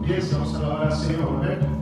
pies, vamos a alabar al Señor, amén.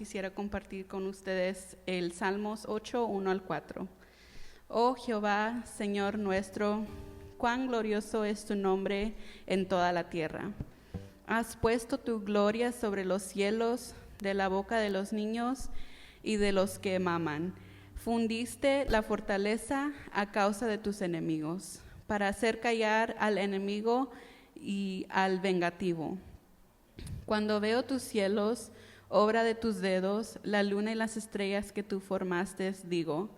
Quisiera compartir con ustedes el Salmos 8, 1 al 4. Oh Jehová, Señor nuestro, cuán glorioso es tu nombre en toda la tierra. Has puesto tu gloria sobre los cielos, de la boca de los niños y de los que maman. Fundiste la fortaleza a causa de tus enemigos, para hacer callar al enemigo y al vengativo. Cuando veo tus cielos, obra de tus dedos, la luna y las estrellas que tú formaste, digo,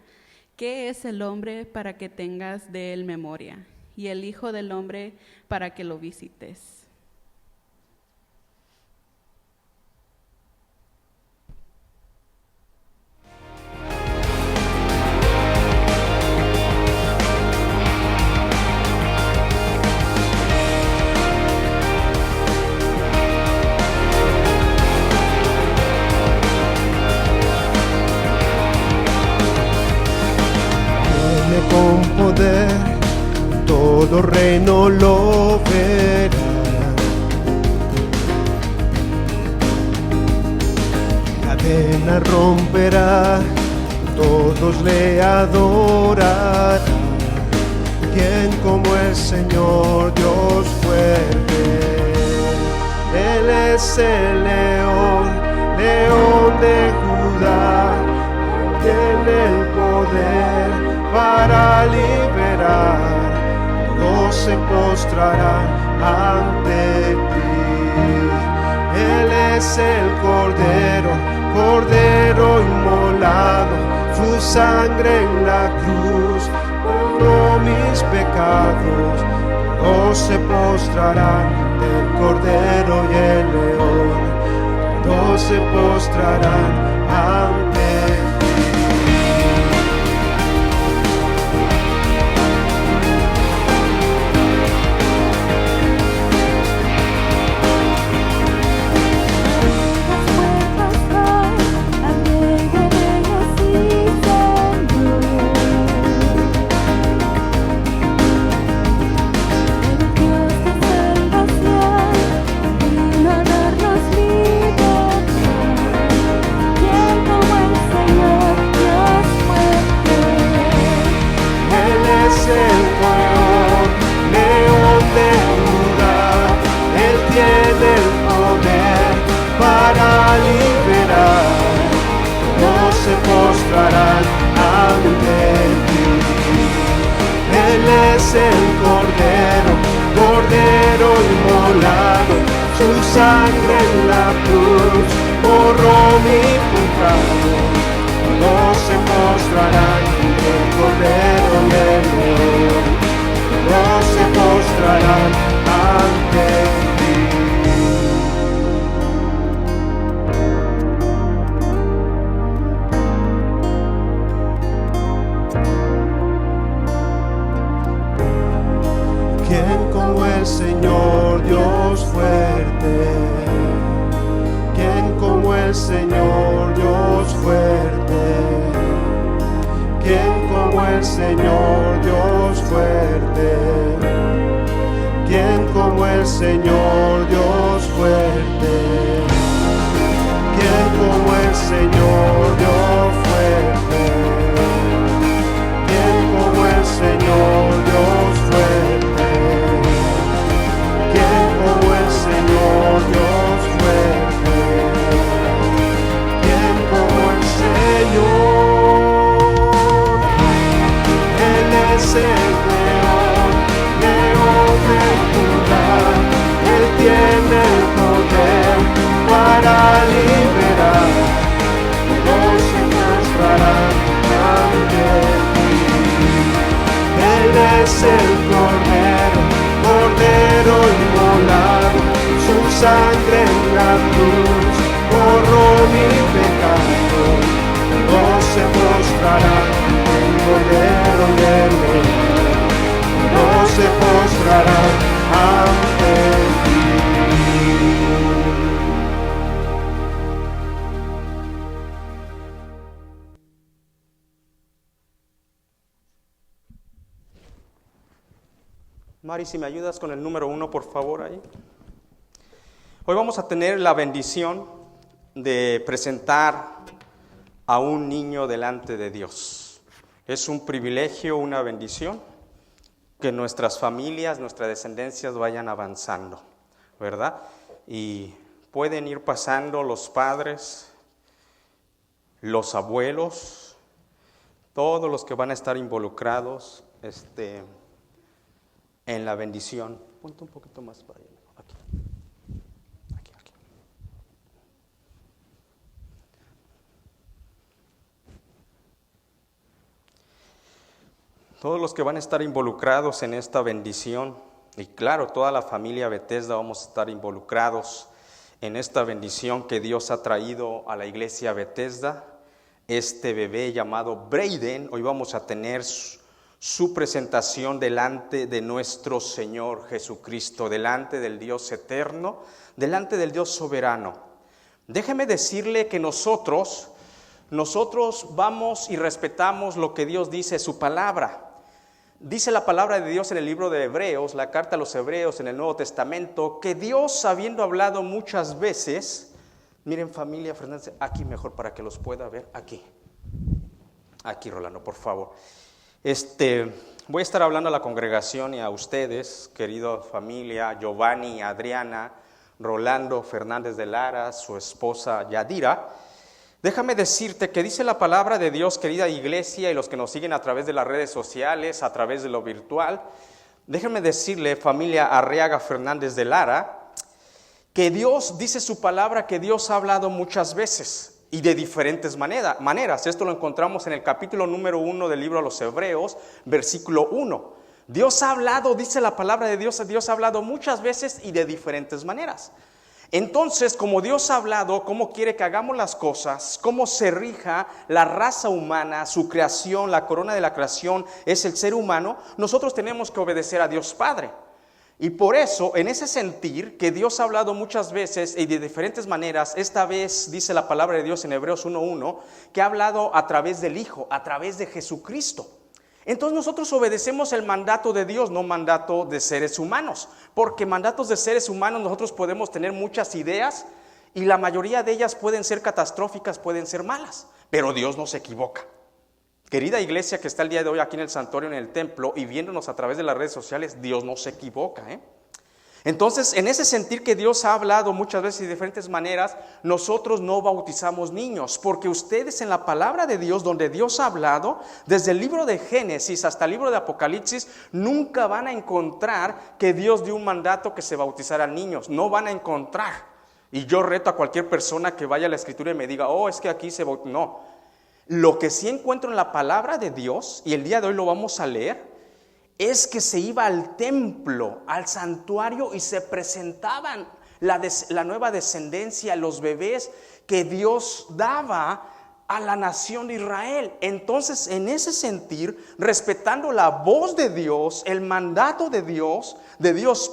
¿qué es el hombre para que tengas de él memoria? Y el hijo del hombre para que lo visites. Con poder, todo reino lo verá. Cadena romperá, todos le adorarán. ¿Quién como el Señor Dios fuerte? Él es el león, león de Judá, tiene el poder para liberar, todos se postrarán ante ti. Él es el Cordero, Cordero inmolado, su sangre en la cruz perdonó mis pecados. Todos se postrarán ante el Cordero y el León, todos se postrarán ante el Cordero, Cordero inmolado, su sangre en la cruz borró mi pecado. Todos se postrarán ante el Cordero y el León, todos se postrarán ante Señor Dios fuerte, ¿quién como el Señor Dios fuerte? ¿Quién como el Señor Dios fuerte? ¿Quién como el Señor Dios fuerte? ¿Quién como el Señor Dios fuerte? ¿Quién como el Señor Dios fuerte? Señor Dios fuerte, ¿quién como el Señor? Él es el león, león de Judá, Él tiene el poder para liberar, todos se mostrarán ante ti. Él es el Cordero, Cordero inmolado, su sangre en la cruz borró mi pecado. Todos se postrarán ante el Cordero y el León, todos se postrarán ante ti. Mari, si me ayudas con el número 1, por favor, ahí. Hoy vamos a tener la bendición de presentar a un niño delante de Dios. Es un privilegio, una bendición, que nuestras familias, nuestras descendencias vayan avanzando, ¿verdad? Y pueden ir pasando los padres, los abuelos, todos los que van a estar involucrados en la bendición. Ponte un poquito más para allá. Aquí. Todos los que van a estar involucrados en esta bendición, y claro, toda la familia Bethesda vamos a estar involucrados en esta bendición que Dios ha traído a la iglesia Bethesda. Este bebé llamado Braden, hoy vamos a tener su presentación delante de nuestro Señor Jesucristo, delante del Dios eterno, delante del Dios soberano. Déjeme decirle que nosotros vamos y respetamos lo que Dios dice, su palabra. Dice la palabra de Dios en el libro de Hebreos, la carta a los Hebreos en el Nuevo Testamento, que Dios, habiendo hablado muchas veces, miren familia Fernández, aquí mejor para que los pueda ver, aquí Rolando, por favor. Voy a estar hablando a la congregación y a ustedes, querida familia, Giovanni, Adriana, Rolando Fernández de Lara, su esposa Yadira. Déjame decirte que dice la palabra de Dios, querida iglesia, y los que nos siguen a través de las redes sociales, a través de lo virtual. Déjame decirle, familia Arriaga Fernández de Lara, que Dios dice su palabra, que Dios ha hablado muchas veces y de diferentes maneras. Esto lo encontramos en el capítulo número 1 del libro a los Hebreos, versículo 1. Dios ha hablado, dice la palabra de Dios, Dios ha hablado muchas veces y de diferentes maneras. Entonces, como Dios ha hablado, cómo quiere que hagamos las cosas, cómo se rija la raza humana, su creación, la corona de la creación es el ser humano, nosotros tenemos que obedecer a Dios Padre. Y por eso, en ese sentir que Dios ha hablado muchas veces y de diferentes maneras, esta vez dice la palabra de Dios en Hebreos 1:1, que ha hablado a través del Hijo, a través de Jesucristo. Entonces nosotros obedecemos el mandato de Dios, no mandato de seres humanos, porque mandatos de seres humanos nosotros podemos tener muchas ideas y la mayoría de ellas pueden ser catastróficas, pueden ser malas, pero Dios no se equivoca. Querida iglesia que está el día de hoy aquí en el santuario, en el templo y viéndonos a través de las redes sociales, Dios no se equivoca, Entonces, en ese sentir que Dios ha hablado muchas veces y de diferentes maneras, nosotros no bautizamos niños, porque ustedes en la palabra de Dios, donde Dios ha hablado, desde el libro de Génesis hasta el libro de Apocalipsis, nunca van a encontrar que Dios dio un mandato que se bautizaran niños, no van a encontrar. Y yo reto a cualquier persona que vaya a la Escritura y me diga, es que aquí se bautiza. No, lo que sí encuentro en la palabra de Dios, y el día de hoy lo vamos a leer, es que se iba al templo, al santuario y se presentaban la nueva descendencia, los bebés que Dios daba a la nación de Israel. Entonces, en ese sentir, respetando la voz de Dios, el mandato de Dios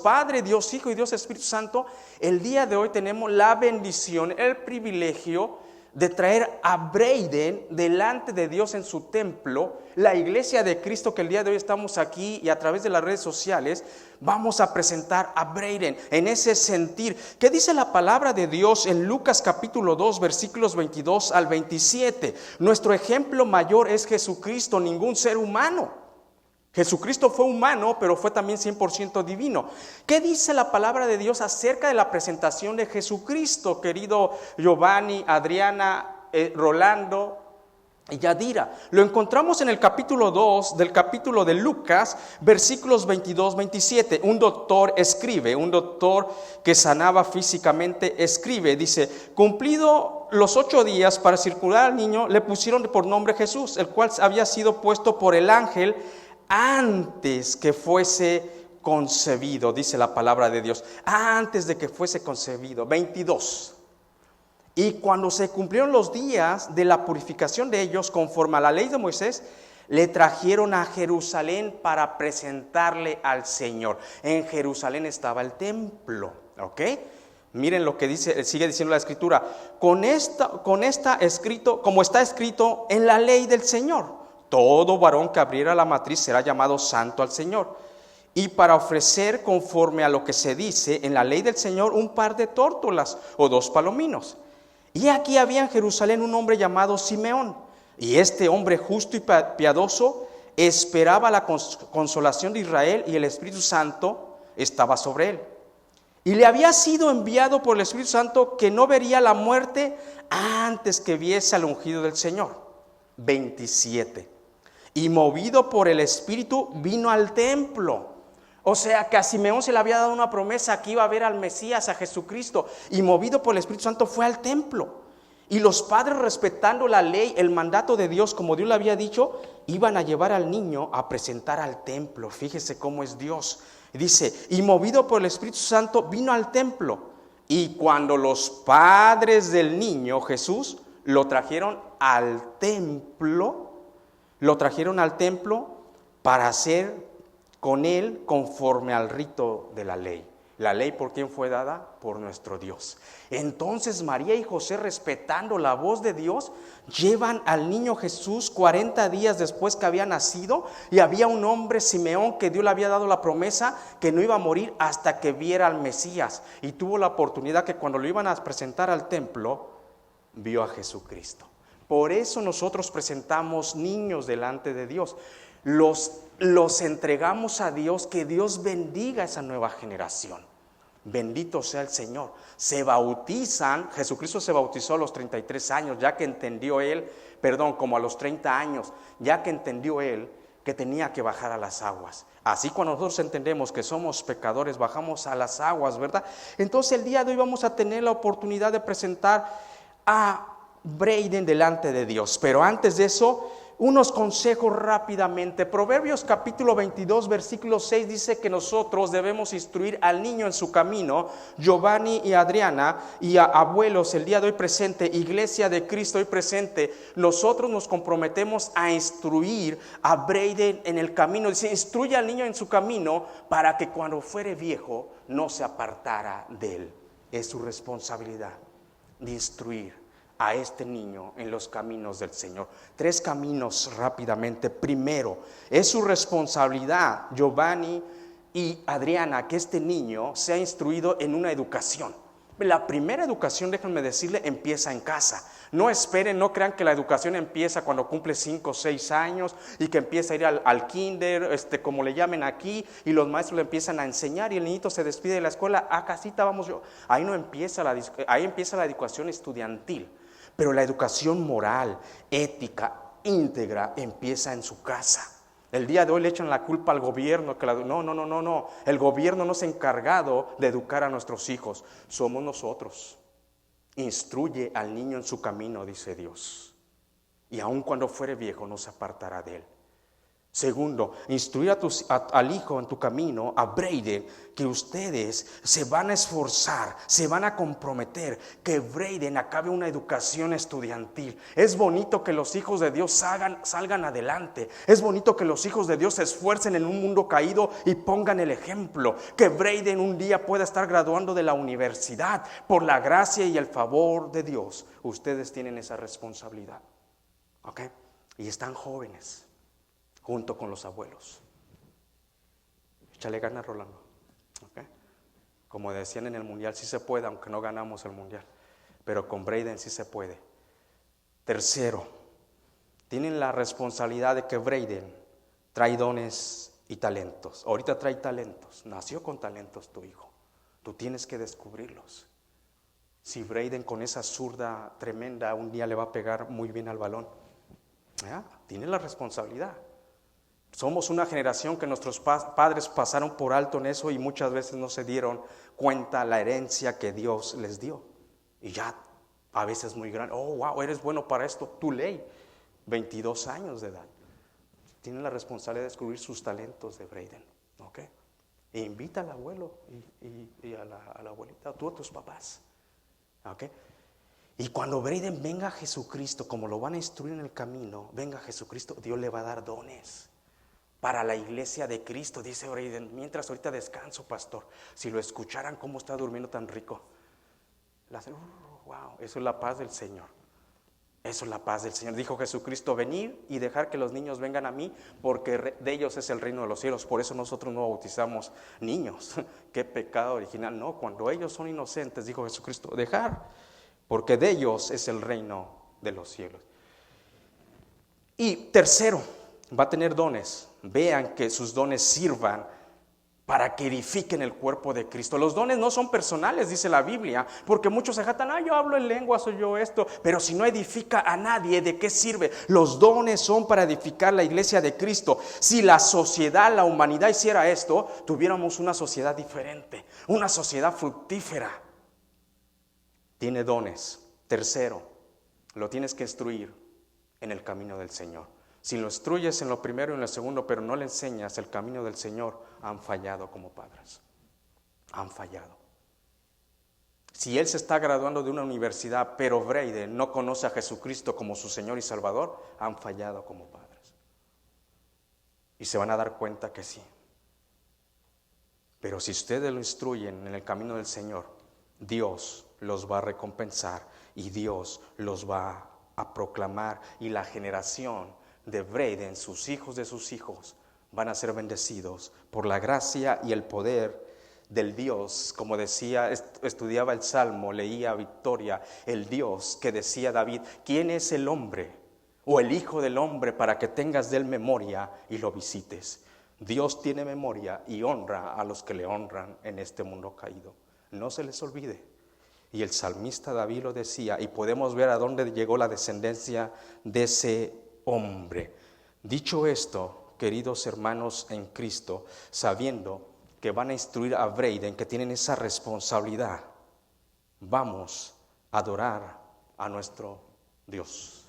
Padre, Dios Hijo y Dios Espíritu Santo, el día de hoy tenemos la bendición, el privilegio de traer a Braden delante de Dios en su templo, la iglesia de Cristo, que el día de hoy estamos aquí y a través de las redes sociales vamos a presentar a Braden en ese sentir. ¿Qué dice la palabra de Dios en Lucas capítulo 2 versículos 22 al 27? Nuestro ejemplo mayor es Jesucristo, ningún ser humano. Jesucristo fue humano, pero fue también 100% divino. ¿Qué dice la palabra de Dios acerca de la presentación de Jesucristo, querido Giovanni, Adriana, Rolando y Yadira? Lo encontramos en el capítulo 2 del capítulo de Lucas, versículos 22-27. Un doctor que sanaba físicamente, escribe, dice, cumplido los 8 días para circular al niño, le pusieron por nombre Jesús, el cual había sido puesto por el ángel antes que fuese concebido, dice la palabra de Dios, antes de que fuese concebido. 22. Y cuando se cumplieron los días de la purificación de ellos, conforme a la ley de Moisés, le trajeron a Jerusalén para presentarle al Señor. En Jerusalén estaba el templo, ¿ok? Miren lo que dice, sigue diciendo la Escritura, como está escrito en la ley del Señor. Todo varón que abriera la matriz será llamado santo al Señor. Y para ofrecer conforme a lo que se dice en la ley del Señor un par de tórtolas o 2 palominos. Y aquí había en Jerusalén un hombre llamado Simeón. Y este hombre justo y piadoso esperaba la consolación de Israel y el Espíritu Santo estaba sobre él. Y le había sido enviado por el Espíritu Santo que no vería la muerte antes que viese al ungido del Señor. 27. Y movido por el Espíritu vino al templo. O sea que a Simeón se le había dado una promesa que iba a ver al Mesías, a Jesucristo. Y movido por el Espíritu Santo fue al templo. Y los padres, respetando la ley, el mandato de Dios, como Dios le había dicho, iban a llevar al niño a presentar al templo. Fíjese cómo es Dios. Dice, y movido por el Espíritu Santo vino al templo. Y cuando los padres del niño Jesús lo trajeron al templo para hacer con él conforme al rito de la ley. La ley, ¿por quién fue dada? Por nuestro Dios. Entonces María y José, respetando la voz de Dios, llevan al niño Jesús 40 días después que había nacido. Y había un hombre, Simeón, que Dios le había dado la promesa que no iba a morir hasta que viera al Mesías. Y tuvo la oportunidad que cuando lo iban a presentar al templo, vio a Jesucristo. Por eso nosotros presentamos niños delante de Dios. Los entregamos a Dios, que Dios bendiga a esa nueva generación. Bendito sea el Señor. Se bautizan, Jesucristo se bautizó a los 33 años, ya que entendió él, como a los 30 años, ya que entendió él que tenía que bajar a las aguas. Así cuando nosotros entendemos que somos pecadores, bajamos a las aguas, ¿verdad? Entonces el día de hoy vamos a tener la oportunidad de presentar a Braden delante de Dios. Pero antes de eso, unos consejos rápidamente. Proverbios capítulo 22 versículo 6 dice que nosotros debemos instruir al niño en su camino. Giovanni y Adriana y abuelos el día de hoy presente, Iglesia de Cristo hoy presente, nosotros nos comprometemos a instruir a Braden en el camino. Dice, instruye al niño en su camino para que cuando fuere viejo no se apartara de él. Es su responsabilidad de instruir a este niño en los caminos del Señor. 3 caminos rápidamente. Primero, es su responsabilidad, Giovanni y Adriana, que este niño sea instruido en una educación. La primera educación, déjenme decirle, empieza en casa. No esperen, no crean que la educación empieza cuando cumple 5 o 6 años y que empieza a ir al kinder, como le llamen aquí, y los maestros le empiezan a enseñar y el niñito se despide de la escuela, a casita vamos yo. Ahí no empieza ahí empieza la educación estudiantil. Pero la educación moral, ética, íntegra, empieza en su casa. El día de hoy le echan la culpa al gobierno. No. El gobierno no es encargado de educar a nuestros hijos. Somos nosotros. Instruye al niño en su camino, dice Dios. Y aun cuando fuere viejo no se apartará de él. Segundo, instruir al hijo en tu camino, a Braden, que ustedes se van a esforzar, se van a comprometer, que Braden acabe una educación estudiantil. Es bonito que los hijos de Dios salgan adelante. Es bonito que los hijos de Dios se esfuercen en un mundo caído y pongan el ejemplo. Que Braden un día pueda estar graduando de la universidad. Por la gracia y el favor de Dios, ustedes tienen esa responsabilidad. ¿Ok? Y están jóvenes, junto con los abuelos. Échale ganas, Rolando. ¿Okay? Como decían en el mundial, sí se puede, aunque no ganamos el mundial. Pero con Braden sí se puede. Tercero, tienen la responsabilidad de que Braden trae dones y talentos. Ahorita trae talentos. Nació con talentos tu hijo. Tú tienes que descubrirlos. Si Braden con esa zurda tremenda un día le va a pegar muy bien al balón, tiene la responsabilidad. Somos una generación que nuestros padres pasaron por alto en eso y muchas veces no se dieron cuenta la herencia que Dios les dio. Y ya a veces muy grande, wow, eres bueno para esto, tu ley, 22 años de edad. Tienen la responsabilidad de descubrir sus talentos de Braden, ¿ok? E invita al abuelo y a la abuelita, tú a tus papás, ¿ok? Y cuando Braden venga a Jesucristo, como lo van a instruir en el camino, venga a Jesucristo, Dios le va a dar dones para la iglesia de Cristo. Dice Braden, mientras ahorita descanso, pastor, si lo escucharan cómo está durmiendo tan rico, wow, eso es la paz del Señor. Eso es la paz del Señor. Dijo Jesucristo, venir y dejar que los niños vengan a mí, porque de ellos es el reino de los cielos. Por eso nosotros no bautizamos niños. Qué pecado original. No, cuando ellos son inocentes, dijo Jesucristo, dejar, porque de ellos es el reino de los cielos. Y tercero, va a tener dones. Vean que sus dones sirvan para que edifiquen el cuerpo de Cristo. Los dones no son personales, dice la Biblia, porque muchos se jactan, yo hablo en lengua, soy yo esto, pero si no edifica a nadie, ¿de qué sirve? Los dones son para edificar la iglesia de Cristo. Si la sociedad, la humanidad hiciera esto, tuviéramos una sociedad diferente, una sociedad fructífera. Tiene dones. Tercero, lo tienes que instruir en el camino del Señor. Si lo instruyes en lo primero y en lo segundo, pero no le enseñas el camino del Señor, han fallado como padres. Han fallado. Si él se está graduando de una universidad, pero Brady no conoce a Jesucristo como su Señor y Salvador, han fallado como padres. Y se van a dar cuenta que sí. Pero si ustedes lo instruyen en el camino del Señor, Dios los va a recompensar y Dios los va a proclamar, y la generación de Braden, sus hijos de sus hijos, van a ser bendecidos por la gracia y el poder del Dios, como decía, estudiaba el Salmo, leía Victoria, el Dios que decía David, ¿quién es el hombre o el hijo del hombre para que tengas de él memoria y lo visites? Dios tiene memoria y honra a los que le honran en este mundo caído. No se les olvide. Y el salmista David lo decía, y podemos ver a dónde llegó la descendencia de ese hombre. Dicho esto, queridos hermanos en Cristo, sabiendo que van a instruir a Braden, que tienen esa responsabilidad, vamos a adorar a nuestro Dios.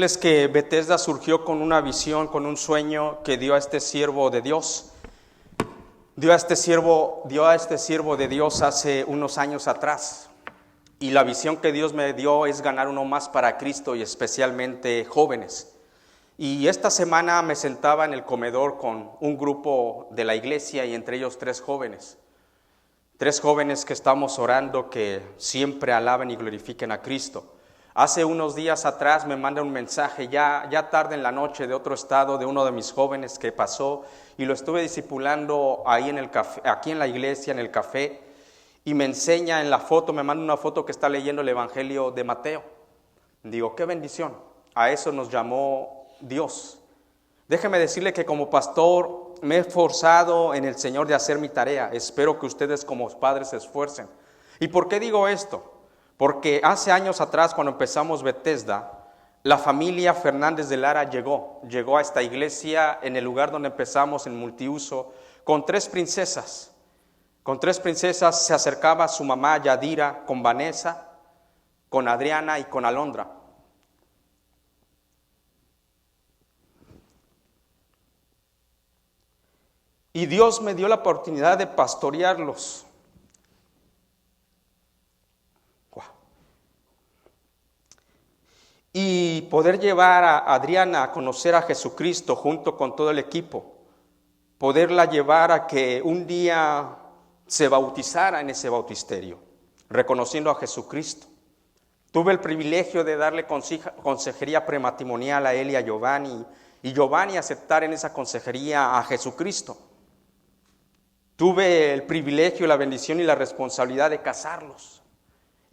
decirles que Bethesda surgió con una visión, con un sueño que dio a este siervo de Dios. Dio a este siervo de Dios hace unos años atrás. Y la visión que Dios me dio es ganar uno más para Cristo y especialmente jóvenes. Y esta semana me sentaba en el comedor con un grupo de la iglesia y entre ellos 3 jóvenes. 3 jóvenes que estamos orando que siempre alaben y glorifiquen a Cristo. Hace unos días atrás me manda un mensaje ya tarde en la noche de otro estado de uno de mis jóvenes que pasó y lo estuve discipulando ahí en el café, aquí en la iglesia, en el café, y me enseña en la foto, me manda una foto que está leyendo el Evangelio de Mateo. Digo, qué bendición, a eso nos llamó Dios. Déjeme decirle que como pastor me he esforzado en el Señor de hacer mi tarea. Espero que ustedes como padres se esfuercen. ¿Y por qué digo esto? Porque hace años atrás, cuando empezamos Bethesda, la familia Fernández de Lara llegó a esta iglesia en el lugar donde empezamos, en multiuso, con 3 princesas. Con 3 princesas se acercaba su mamá Yadira, con Vanessa, con Adriana y con Alondra. Y Dios me dio la oportunidad de pastorearlos. Y poder llevar a Adriana a conocer a Jesucristo junto con todo el equipo. Poderla llevar a que un día se bautizara en ese bautisterio, reconociendo a Jesucristo. Tuve el privilegio de darle consejería prematrimonial a él y a Giovanni, y Giovanni aceptar en esa consejería a Jesucristo. Tuve el privilegio, la bendición y la responsabilidad de casarlos.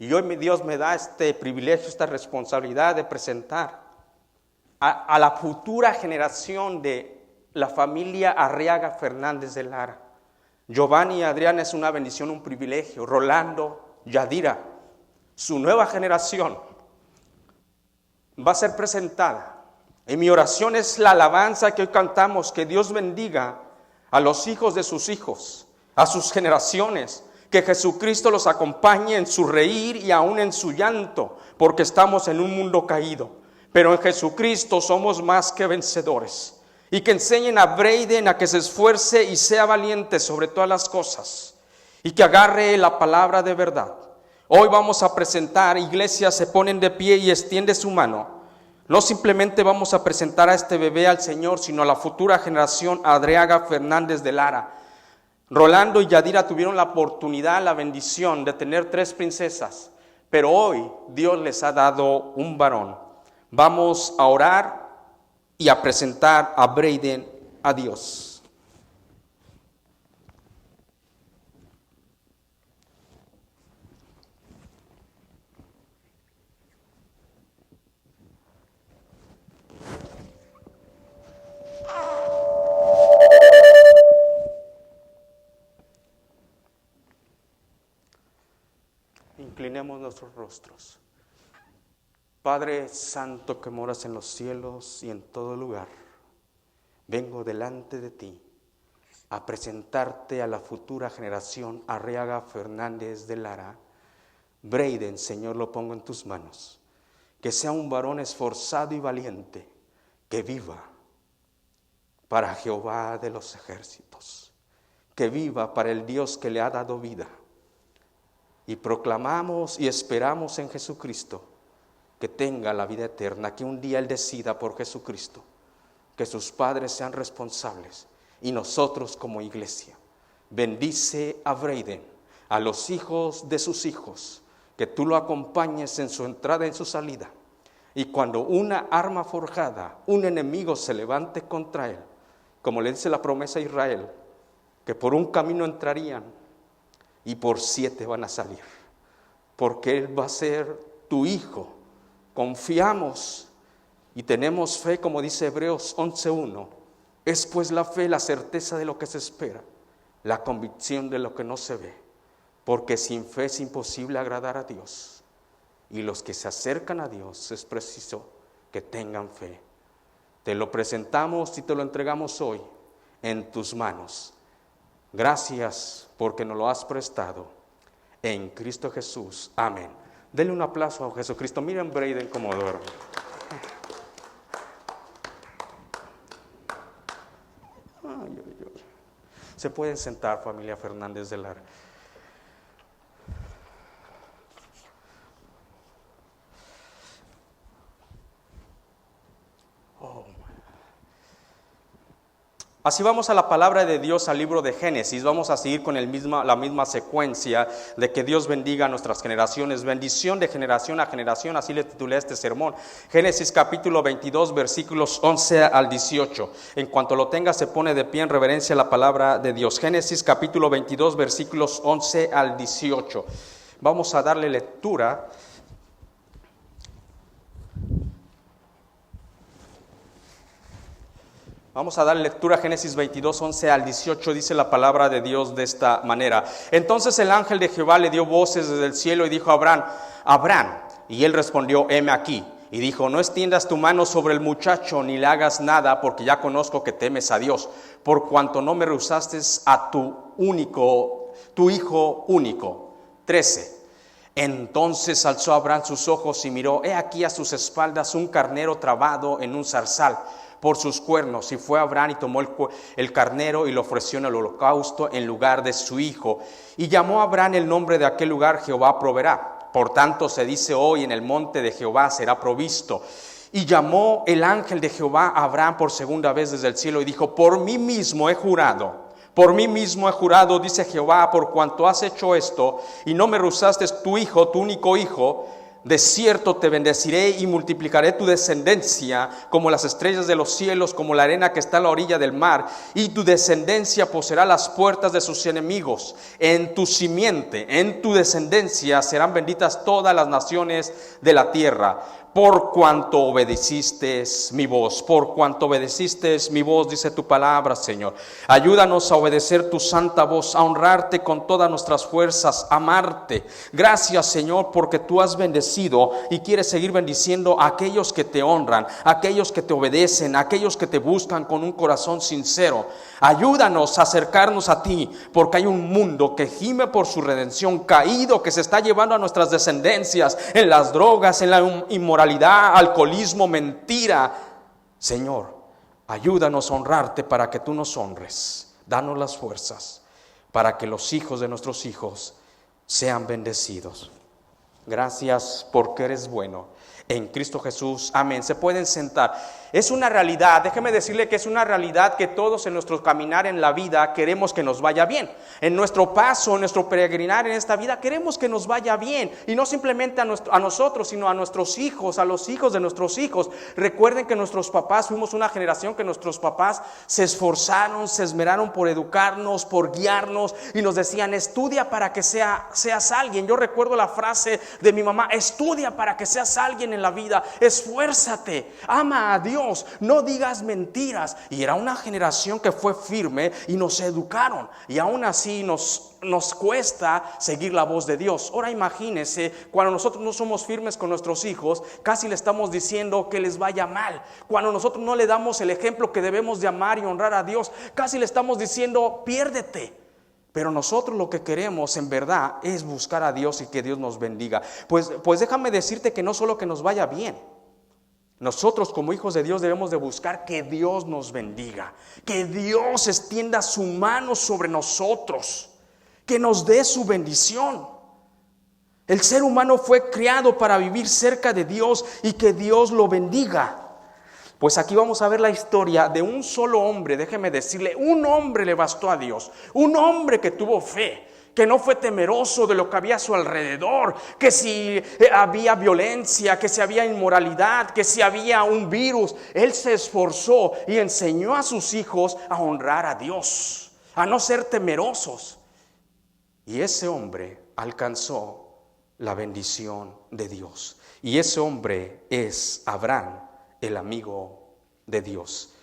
Y hoy Dios me da este privilegio, esta responsabilidad de presentar a la futura generación de la familia Arriaga Fernández de Lara. Giovanni y Adriana es una bendición, un privilegio. Rolando, Yadira, su nueva generación va a ser presentada. Y mi oración es la alabanza que hoy cantamos, que Dios bendiga a los hijos de sus hijos, a sus generaciones, que Jesucristo los acompañe en su reír y aún en su llanto, porque estamos en un mundo caído, pero en Jesucristo somos más que vencedores. Y que enseñen a Braden a que se esfuerce y sea valiente sobre todas las cosas, y que agarre la palabra de verdad. Hoy vamos a presentar, iglesia, se ponen de pie y extiende su mano. No simplemente vamos a presentar a este bebé al Señor, sino a la futura generación Arriaga Fernández de Lara. Rolando y Yadira tuvieron la oportunidad, la bendición de tener 3 princesas, pero hoy Dios les ha dado un varón. Vamos a orar y a presentar a Braden a Dios. Inclinemos nuestros rostros. Padre Santo que moras en los cielos y en todo lugar, vengo delante de ti a presentarte a la futura generación Arriaga Fernández de Lara. Braden, Señor, lo pongo en tus manos. Que sea un varón esforzado y valiente, que viva para Jehová de los ejércitos, que viva para el Dios que le ha dado vida. Y proclamamos y esperamos en Jesucristo que tenga la vida eterna, que un día Él decida por Jesucristo, que sus padres sean responsables y nosotros como iglesia. Bendice a Braden, a los hijos de sus hijos, que tú lo acompañes en su entrada y en su salida. Y cuando una arma forjada, un enemigo se levante contra él, como le dice la promesa a Israel, que por un camino entrarían y por 7 van a salir, porque Él va a ser tu hijo. Confiamos y tenemos fe, como dice Hebreos 11:1, es pues la fe, la certeza de lo que se espera, la convicción de lo que no se ve, porque sin fe es imposible agradar a Dios, y los que se acercan a Dios es preciso que tengan fe. Te lo presentamos y te lo entregamos hoy en tus manos. Gracias porque nos lo has prestado en Cristo Jesús. Amén. Denle un aplauso a Jesucristo. Miren Braden como duerme. ay, ay. Se pueden sentar, familia Fernández de Lara. Así vamos a la palabra de Dios, al libro de Génesis. Vamos a seguir con la misma secuencia de que Dios bendiga a nuestras generaciones. Bendición de generación a generación, así le titulé este sermón. Génesis capítulo 22, versículos 11 al 18. En cuanto lo tenga, se pone de pie en reverencia a la palabra de Dios. Génesis capítulo 22, versículos 11 al 18. Vamos a darle lectura. Vamos a dar lectura a Génesis 22, 11 al 18, dice la palabra de Dios de esta manera. Entonces el ángel de Jehová le dio voces desde el cielo y dijo a Abraham, Abraham, y él respondió, heme aquí. Y dijo, no extiendas tu mano sobre el muchacho, ni le hagas nada, porque ya conozco que temes a Dios, por cuanto no me rehusaste a tu hijo único. 13. Entonces alzó Abraham sus ojos y miró, he aquí a sus espaldas un carnero trabado en un zarzal por sus cuernos, y fue Abraham y tomó el carnero y lo ofreció en el holocausto en lugar de su hijo. Y llamó a Abraham el nombre de aquel lugar, Jehová proveerá. Por tanto se dice hoy, en el monte de Jehová será provisto. Y llamó el ángel de Jehová a Abraham por segunda vez desde el cielo y dijo, por mí mismo he jurado, dice Jehová, por cuanto has hecho esto y no me rehusaste tu hijo, tu único hijo, de cierto te bendeciré y multiplicaré tu descendencia como las estrellas de los cielos, como la arena que está a la orilla del mar, y tu descendencia poseerá las puertas de sus enemigos. En tu simiente, en tu descendencia serán benditas todas las naciones de la tierra. Por cuanto obedeciste mi voz, dice tu palabra, Señor. Ayúdanos a obedecer tu santa voz, a honrarte con todas nuestras fuerzas, amarte. Gracias, Señor, porque tú has bendecido y quieres seguir bendiciendo a aquellos que te honran, a aquellos que te obedecen, a aquellos que te buscan con un corazón sincero. Ayúdanos a acercarnos a ti, porque hay un mundo que gime por su redención, caído, que se está llevando a nuestras descendencias en las drogas, en la inmoralidad, alcoholismo, mentira. Señor, ayúdanos a honrarte para que tú nos honres. Danos las fuerzas para que los hijos de nuestros hijos sean bendecidos. Gracias porque eres bueno. En Cristo Jesús, amén. Se pueden sentar. Es una realidad, déjeme decirle que es una realidad que todos en nuestro caminar en la vida queremos que nos vaya bien. En nuestro paso, en nuestro peregrinar en esta vida, queremos que nos vaya bien. Y no simplemente a nosotros, sino a nuestros hijos, a los hijos de nuestros hijos. Recuerden que nuestros papás, fuimos una generación que nuestros papás se esforzaron, se esmeraron por educarnos, por guiarnos. Y nos decían, estudia para que seas alguien. Yo recuerdo la frase de mi mamá, estudia para que seas alguien en la vida. Esfuérzate, ama a Dios. No digas mentiras. Y era una generación que fue firme y nos educaron, y aún así nos cuesta seguir la voz de Dios. Ahora imagínense, cuando nosotros no somos firmes con nuestros hijos, casi le estamos diciendo que les vaya mal. Cuando nosotros no le damos el ejemplo que debemos de amar y honrar a Dios, casi le estamos diciendo piérdete. Pero nosotros lo que queremos en verdad es buscar a Dios y que Dios nos bendiga. Pues déjame decirte que no solo que nos vaya bien, nosotros como hijos de Dios debemos de buscar que Dios nos bendiga, que Dios extienda su mano sobre nosotros, que nos dé su bendición. El ser humano fue creado para vivir cerca de Dios y que Dios lo bendiga. Pues aquí vamos a ver la historia de un solo hombre. Déjeme decirle, un hombre le bastó a Dios, un hombre que tuvo fe, que no fue temeroso de lo que había a su alrededor, que si había violencia, que si había inmoralidad, que si había un virus. Él se esforzó y enseñó a sus hijos a honrar a Dios, a no ser temerosos. Y ese hombre alcanzó la bendición de Dios. Y ese hombre es Abraham, el amigo de Dios.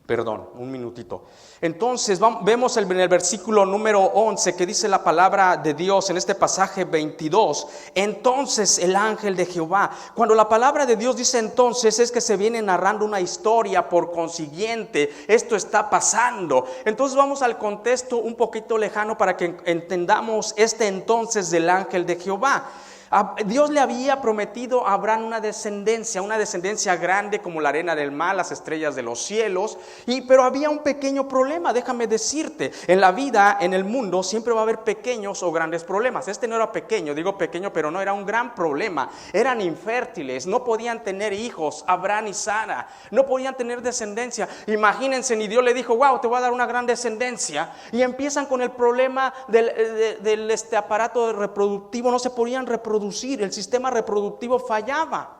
Perdón, un minutito. Entonces vemos en el versículo número 11 que dice la palabra de Dios en este pasaje 22. Entonces el ángel de Jehová. Cuando la palabra de Dios dice entonces, es que se viene narrando una historia. Por consiguiente, esto está pasando. Entonces vamos al contexto un poquito lejano para que entendamos este entonces del ángel de Jehová. Dios le había prometido a Abraham una descendencia grande como la arena del mar, las estrellas de los cielos. Pero había un pequeño problema, déjame decirte. En la vida, en el mundo, siempre va a haber pequeños o grandes problemas. Este no era pequeño, digo pequeño, pero no era un gran problema. Eran infértiles, no podían tener hijos, Abraham y Sara. No podían tener descendencia. Imagínense, ni Dios le dijo, wow, te voy a dar una gran descendencia. Y empiezan con el problema del aparato reproductivo. No se podían reproducir, el sistema reproductivo fallaba.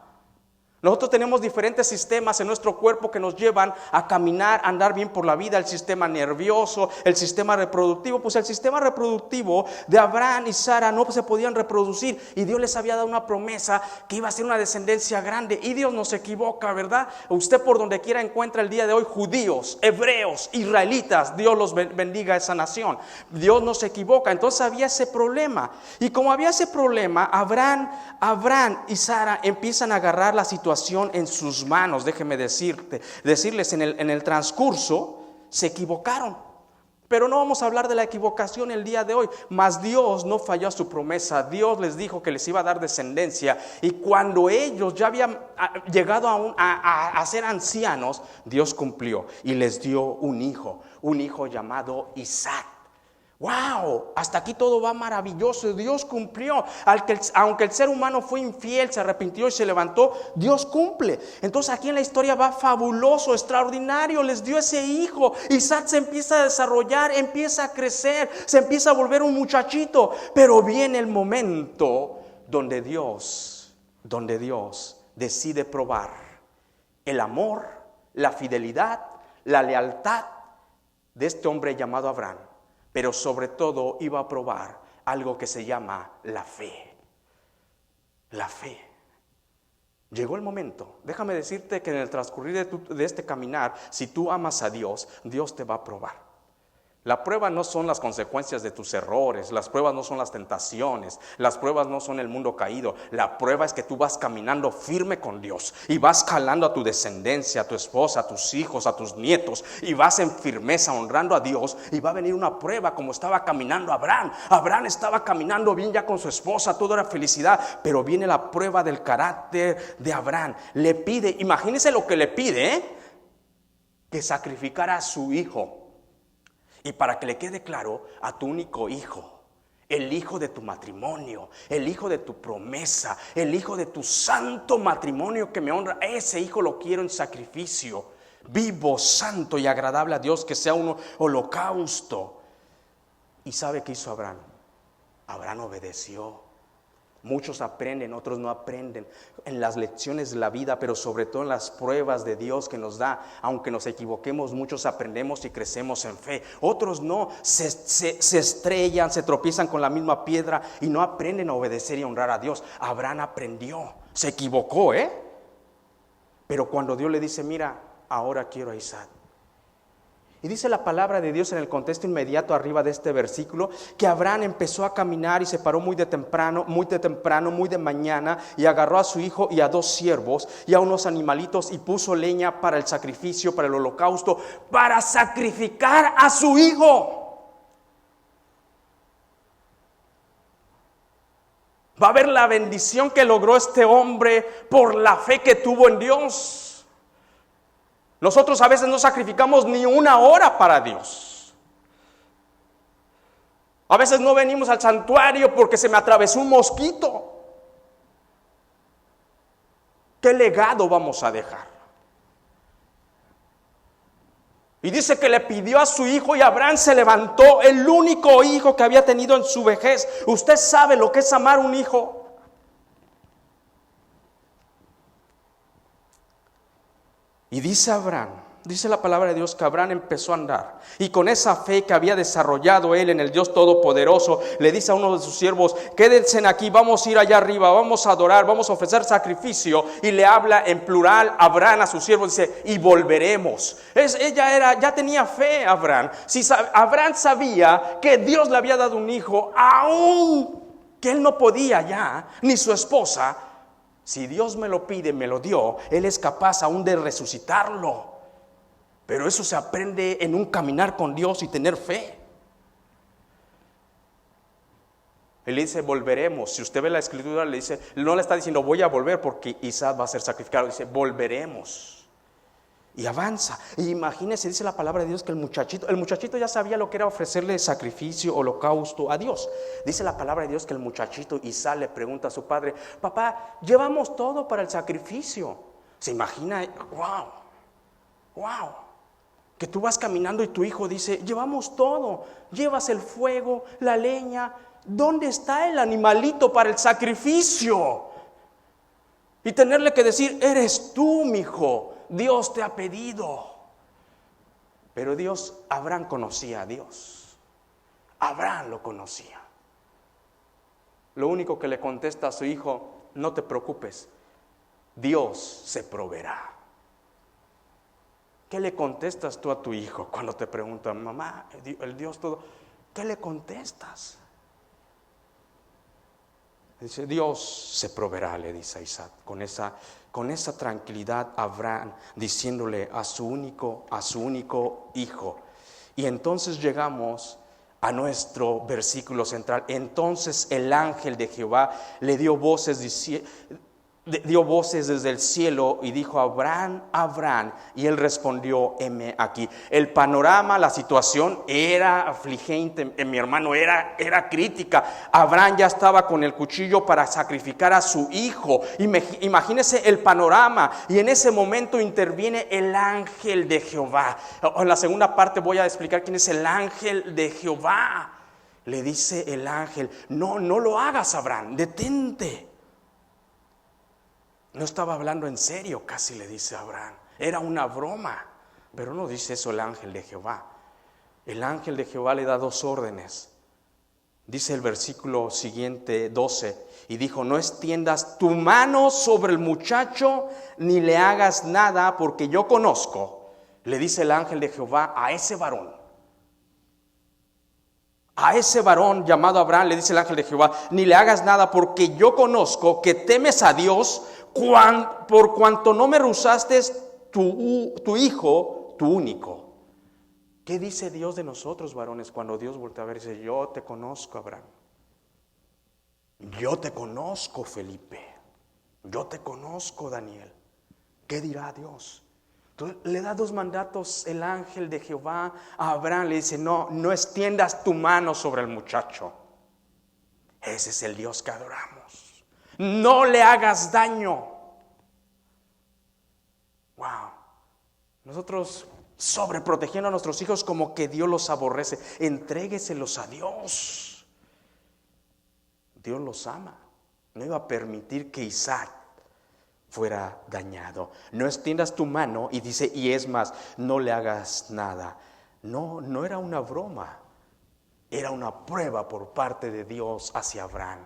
Nosotros tenemos diferentes sistemas en nuestro cuerpo que nos llevan a caminar, a andar bien por la vida. El sistema nervioso, el sistema reproductivo. Pues el sistema reproductivo de Abraham y Sara no se podían reproducir. Y Dios les había dado una promesa que iba a ser una descendencia grande. Y Dios no se equivoca, ¿verdad? Usted por donde quiera encuentra el día de hoy judíos, hebreos, israelitas. Dios los bendiga a esa nación. Dios no se equivoca. Entonces había ese problema. Y como había ese problema, Abraham y Sara empiezan a agarrar la situación en sus manos. Déjeme decirles en el transcurso se equivocaron, pero no vamos a hablar de la equivocación el día de hoy. Mas Dios no falló a su promesa. Dios les dijo que les iba a dar descendencia, y cuando ellos ya habían llegado a ser ancianos, Dios cumplió y les dio un hijo llamado Isaac. ¡Wow! Hasta aquí todo va maravilloso. Dios cumplió. Aunque el ser humano fue infiel, se arrepintió y se levantó, Dios cumple. Entonces aquí en la historia va fabuloso, extraordinario. Les dio ese hijo. Isaac se empieza a desarrollar, empieza a crecer, se empieza a volver un muchachito. Pero viene el momento donde Dios decide probar el amor, la fidelidad, la lealtad de este hombre llamado Abraham. Pero sobre todo iba a probar algo que se llama la fe. La fe. Llegó el momento. Déjame decirte que en el transcurrir de este caminar, si tú amas a Dios, Dios te va a probar. La prueba no son las consecuencias de tus errores, las pruebas no son las tentaciones, las pruebas no son el mundo caído. La prueba es que tú vas caminando firme con Dios y vas jalando a tu descendencia, a tu esposa, a tus hijos, a tus nietos, y vas en firmeza honrando a Dios. Y va a venir una prueba como estaba caminando Abraham. Abraham estaba caminando bien ya con su esposa, todo era felicidad, pero viene la prueba del carácter de Abraham. Le pide, imagínense lo que le pide, que sacrificara a su hijo. Y para que le quede claro, a tu único hijo, el hijo de tu matrimonio, el hijo de tu promesa, el hijo de tu santo matrimonio que me honra, ese hijo lo quiero en sacrificio vivo, santo y agradable a Dios, que sea un holocausto. ¿Y sabe qué hizo Abraham? Abraham obedeció. Muchos aprenden, otros no aprenden en las lecciones de la vida, pero sobre todo en las pruebas de Dios que nos da. Aunque nos equivoquemos, muchos aprendemos y crecemos en fe. Otros no, se estrellan, se tropiezan con la misma piedra y no aprenden a obedecer y honrar a Dios. Abraham aprendió, se equivocó, pero cuando Dios le dice, mira, ahora quiero a Isaac. Y dice la palabra de Dios en el contexto inmediato arriba de este versículo, que Abraham empezó a caminar y se paró muy de temprano, muy de mañana, y agarró a su hijo y a 2 siervos y a unos animalitos y puso leña para el sacrificio, para el holocausto, para sacrificar a su hijo. Va a ver la bendición que logró este hombre por la fe que tuvo en Dios. Nosotros a veces no sacrificamos ni una hora para Dios. A veces no venimos al santuario porque se me atravesó un mosquito. ¿Qué legado vamos a dejar? Y dice que le pidió a su hijo y Abraham se levantó, el único hijo que había tenido en su vejez. ¿Usted sabe lo que es amar un hijo? Y dice la palabra de Dios que Abraham empezó a andar, y con esa fe que había desarrollado él en el Dios Todopoderoso, le dice a uno de sus siervos, quédense aquí, vamos a ir allá arriba, vamos a adorar, vamos a ofrecer sacrificio. Y le habla en plural Abraham a sus siervos, dice, y volveremos. Ya tenía fe Abraham. Abraham sabía que Dios le había dado un hijo, aún que él no podía ya, ni su esposa. Si Dios me lo pide, me lo dio, Él es capaz aún de resucitarlo. Pero eso se aprende en un caminar con Dios y tener fe. Él dice volveremos. Si usted ve la escritura, le dice, no le está diciendo voy a volver porque Isaac va a ser sacrificado. Dice volveremos. Y avanza. Y imagínese, dice la palabra de Dios que el muchachito ya sabía lo que era ofrecerle sacrificio, holocausto a Dios. Dice la palabra de Dios que el muchachito Isaac le pregunta a su padre: papá, llevamos todo para el sacrificio. Se imagina, wow. Que tú vas caminando y tu hijo dice: llevamos todo, llevas el fuego, la leña. ¿Dónde está el animalito para el sacrificio? Y tenerle que decir: eres tú, mijo, Dios te ha pedido. Pero Abraham conocía a Dios. Abraham lo conocía. Lo único que le contesta a su hijo: no te preocupes, Dios se proveerá. ¿Qué le contestas tú a tu hijo cuando te preguntan: mamá, el Dios todo? ¿Qué le contestas? Dice: Dios se proveerá, le dice a Isaac, con esa tranquilidad Abraham, diciéndole a su único hijo. Y entonces llegamos a nuestro versículo central. Entonces el ángel de Jehová le dio voces desde el cielo y dijo: Abraham, Abraham. Y él respondió: heme aquí. El panorama, la situación era afligente, mi hermano, era crítica. Abraham ya estaba con el cuchillo para sacrificar a su hijo. Imagínese el panorama. Y en ese momento interviene el ángel de Jehová. En la segunda parte voy a explicar quién es el ángel de Jehová. Le dice el ángel: no lo hagas, Abraham, detente. No estaba hablando en serio, casi le dice a Abraham. Era una broma, pero no dice eso el ángel de Jehová. El ángel de Jehová le da 2 órdenes. Dice el versículo siguiente, 12, y dijo: no extiendas tu mano sobre el muchacho, ni le hagas nada, porque yo conozco, le dice el ángel de Jehová a ese varón llamado Abraham, le dice el ángel de Jehová: ni le hagas nada, porque yo conozco que temes a Dios, por cuanto no me rehusaste tu hijo, tu único. ¿Qué dice Dios de nosotros, varones, cuando Dios voltea a ver y dice: yo te conozco, Abraham, yo te conozco, Felipe, yo te conozco, Daniel? ¿Qué dirá Dios? Entonces le da 2 mandatos el ángel de Jehová a Abraham. Le dice: no extiendas tu mano sobre el muchacho. Ese es el Dios que adoramos. No le hagas daño. Wow. Nosotros sobreprotegiendo a nuestros hijos como que Dios los aborrece. Entrégueselos a Dios. Dios los ama. No iba a permitir que Isaac fuera dañado. No extiendas tu mano, y dice, y es más, no le hagas nada. No era una broma. Era una prueba por parte de Dios hacia Abraham.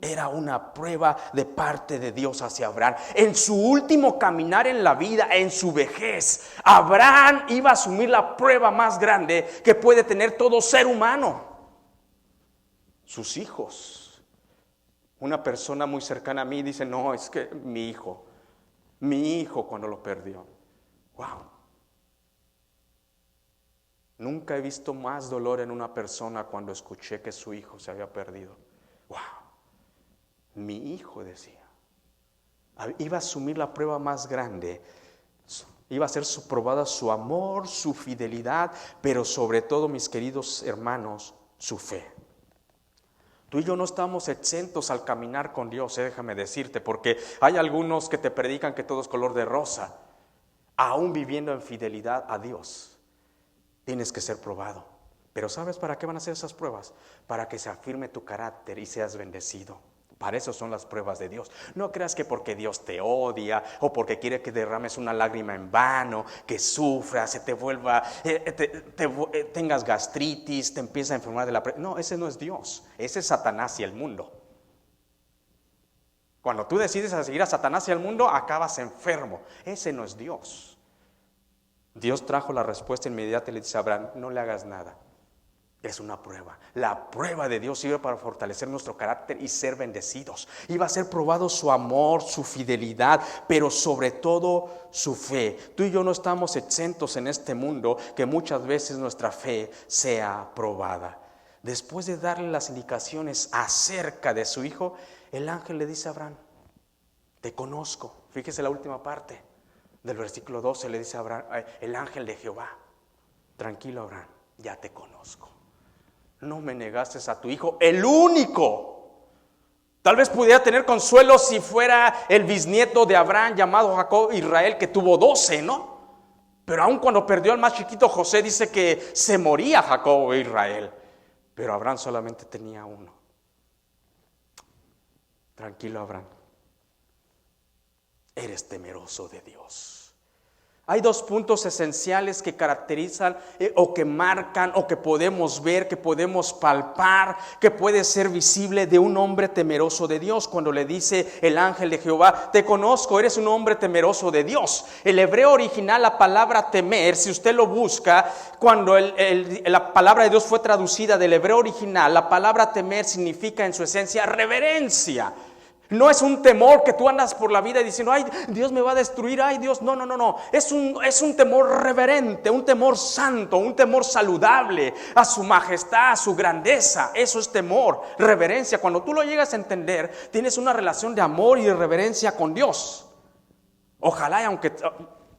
Era una prueba de parte de Dios hacia Abraham. En su último caminar en la vida, en su vejez, Abraham iba a asumir la prueba más grande que puede tener todo ser humano: sus hijos. Una persona muy cercana a mí dice: no, es que mi hijo cuando lo perdió. Wow. Nunca he visto más dolor en una persona cuando escuché que su hijo se había perdido. Wow. Mi hijo, decía, iba a asumir la prueba más grande. Iba a ser probada su amor, su fidelidad, pero sobre todo, mis queridos hermanos, su fe. Tú y yo no estamos exentos al caminar con Dios, déjame decirte, porque hay algunos que te predican que todo es color de rosa. Aún viviendo en fidelidad a Dios, tienes que ser probado. Pero ¿sabes para qué van a ser esas pruebas? Para que se afirme tu carácter y seas bendecido. Para eso son las pruebas de Dios. No creas que porque Dios te odia o porque quiere que derrames una lágrima en vano, que sufras, se te vuelva, tengas gastritis, te empieza a enfermar de la presión. No, ese no es Dios. Ese es Satanás y el mundo. Cuando tú decides a seguir a Satanás y al mundo, acabas enfermo. Ese no es Dios. Dios trajo la respuesta inmediata y le dice a Abraham: no le hagas nada. Es una prueba. La prueba de Dios sirve para fortalecer nuestro carácter y ser bendecidos. Iba a ser probado su amor, su fidelidad, pero sobre todo su fe. Tú y yo no estamos exentos en este mundo que muchas veces nuestra fe sea probada. después de darle las indicaciones acerca de su hijo, el ángel le dice a Abraham: te conozco. Fíjese la última parte del versículo 12, le dice a Abraham, el ángel de Jehová: tranquilo, Abraham, ya te conozco. No me negaste a tu hijo, el único. Tal vez pudiera tener consuelo si fuera el bisnieto de Abraham llamado Jacob Israel, que tuvo 12, ¿no? Pero aun cuando perdió al más chiquito José, dice que se moría Jacob Israel. Pero Abraham solamente tenía uno. Tranquilo, Abraham, eres temeroso de Dios. Hay dos puntos esenciales que caracterizan o que marcan o que podemos ver, que podemos palpar, que puede ser visible de un hombre temeroso de Dios. Cuando le dice el ángel de Jehová: te conozco, eres un hombre temeroso de Dios. El hebreo original, la palabra temer, si usted lo busca, cuando la palabra de Dios fue traducida del hebreo original, la palabra temer significa en su esencia reverencia. No es un temor que tú andas por la vida diciendo: ay, Dios me va a destruir, ay Dios, no. Es un temor reverente, un temor santo, un temor saludable a su majestad, a su grandeza. Eso es temor, reverencia. Cuando tú lo llegas a entender, tienes una relación de amor y de reverencia con Dios. Ojalá, aunque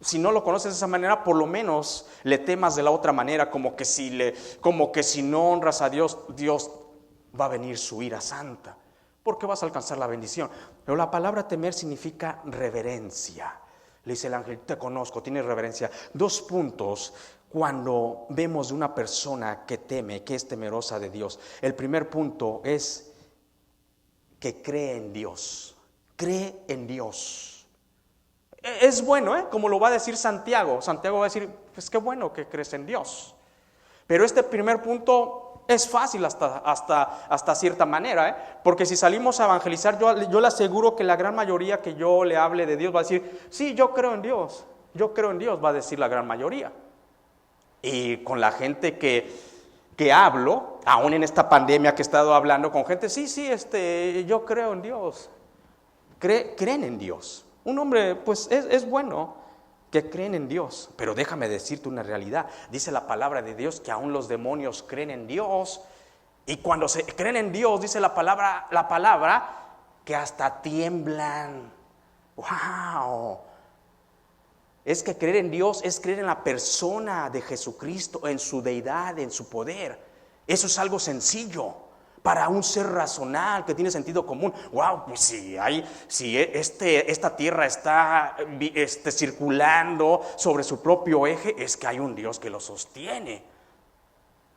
si no lo conoces de esa manera, por lo menos le temas de la otra manera, como que si no honras a Dios, Dios va a venir su ira santa, porque vas a alcanzar la bendición. Pero la palabra temer significa reverencia. Le dice el ángel: te conozco, tienes reverencia. Dos puntos cuando vemos de una persona que teme, que es temerosa de Dios. El primer punto es que cree en Dios. Cree en Dios. Es bueno, como lo va a decir Santiago. Santiago va a decir: pues qué bueno que crees en Dios. Pero este primer punto es fácil hasta cierta manera, porque si salimos a evangelizar, yo le aseguro que la gran mayoría que yo le hable de Dios va a decir: sí, yo creo en Dios, va a decir la gran mayoría. Y con la gente que hablo, aún en esta pandemia que he estado hablando con gente, sí, yo creo en Dios. Creen en Dios. Un hombre, pues es bueno que creen en Dios, pero déjame decirte una realidad. Dice la palabra de Dios que aún los demonios creen en Dios, y cuando se creen en Dios, dice la palabra que hasta tiemblan. ¡Wow! Es que creer en Dios es creer en la persona de Jesucristo, en su deidad, en su poder. Eso es algo sencillo para un ser racional que tiene sentido común. Wow, pues si esta tierra está circulando sobre su propio eje, es que hay un Dios que lo sostiene.